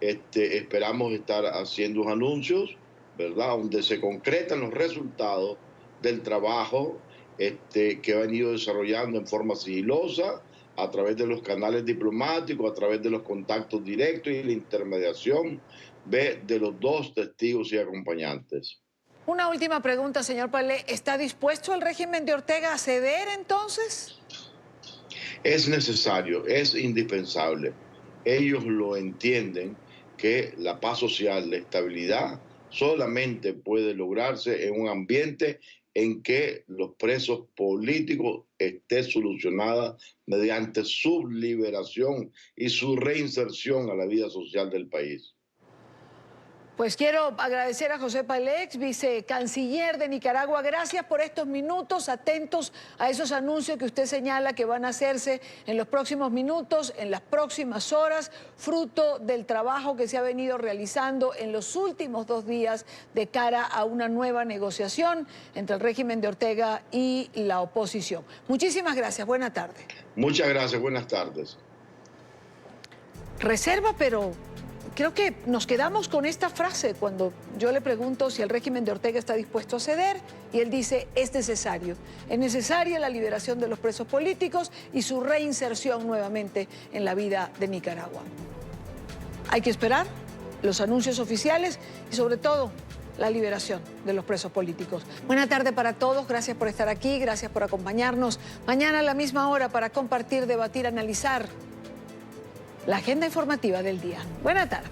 esperamos estar haciendo anuncios, ¿verdad?, donde se concretan los resultados del trabajo que ha venido desarrollando en forma sigilosa a través de los canales diplomáticos, a través de los contactos directos y la intermediación de los dos testigos y acompañantes. Una última pregunta, señor Palé. ¿Está dispuesto el régimen de Ortega a ceder entonces? Es necesario, es indispensable. Ellos lo entienden que la paz social, la estabilidad, solamente puede lograrse en un ambiente en que los presos políticos esté solucionada mediante su liberación y su reinserción a la vida social del país. Pues quiero agradecer a José Palé, vicecanciller de Nicaragua. Gracias por estos minutos, atentos a esos anuncios que usted señala que van a hacerse en los próximos minutos, en las próximas horas, fruto del trabajo que se ha venido realizando en los últimos 2 días de cara a una nueva negociación entre el régimen de Ortega y la oposición. Muchísimas gracias, buena tarde. Muchas gracias, buenas tardes. Reserva, pero creo que nos quedamos con esta frase cuando yo le pregunto si el régimen de Ortega está dispuesto a ceder y él dice, es necesario. Es necesaria la liberación de los presos políticos y su reinserción nuevamente en la vida de Nicaragua. Hay que esperar los anuncios oficiales y sobre todo la liberación de los presos políticos. Buena tarde para todos, gracias por estar aquí, gracias por acompañarnos. Mañana a la misma hora para compartir, debatir, analizar la agenda informativa del día. Buena tarde.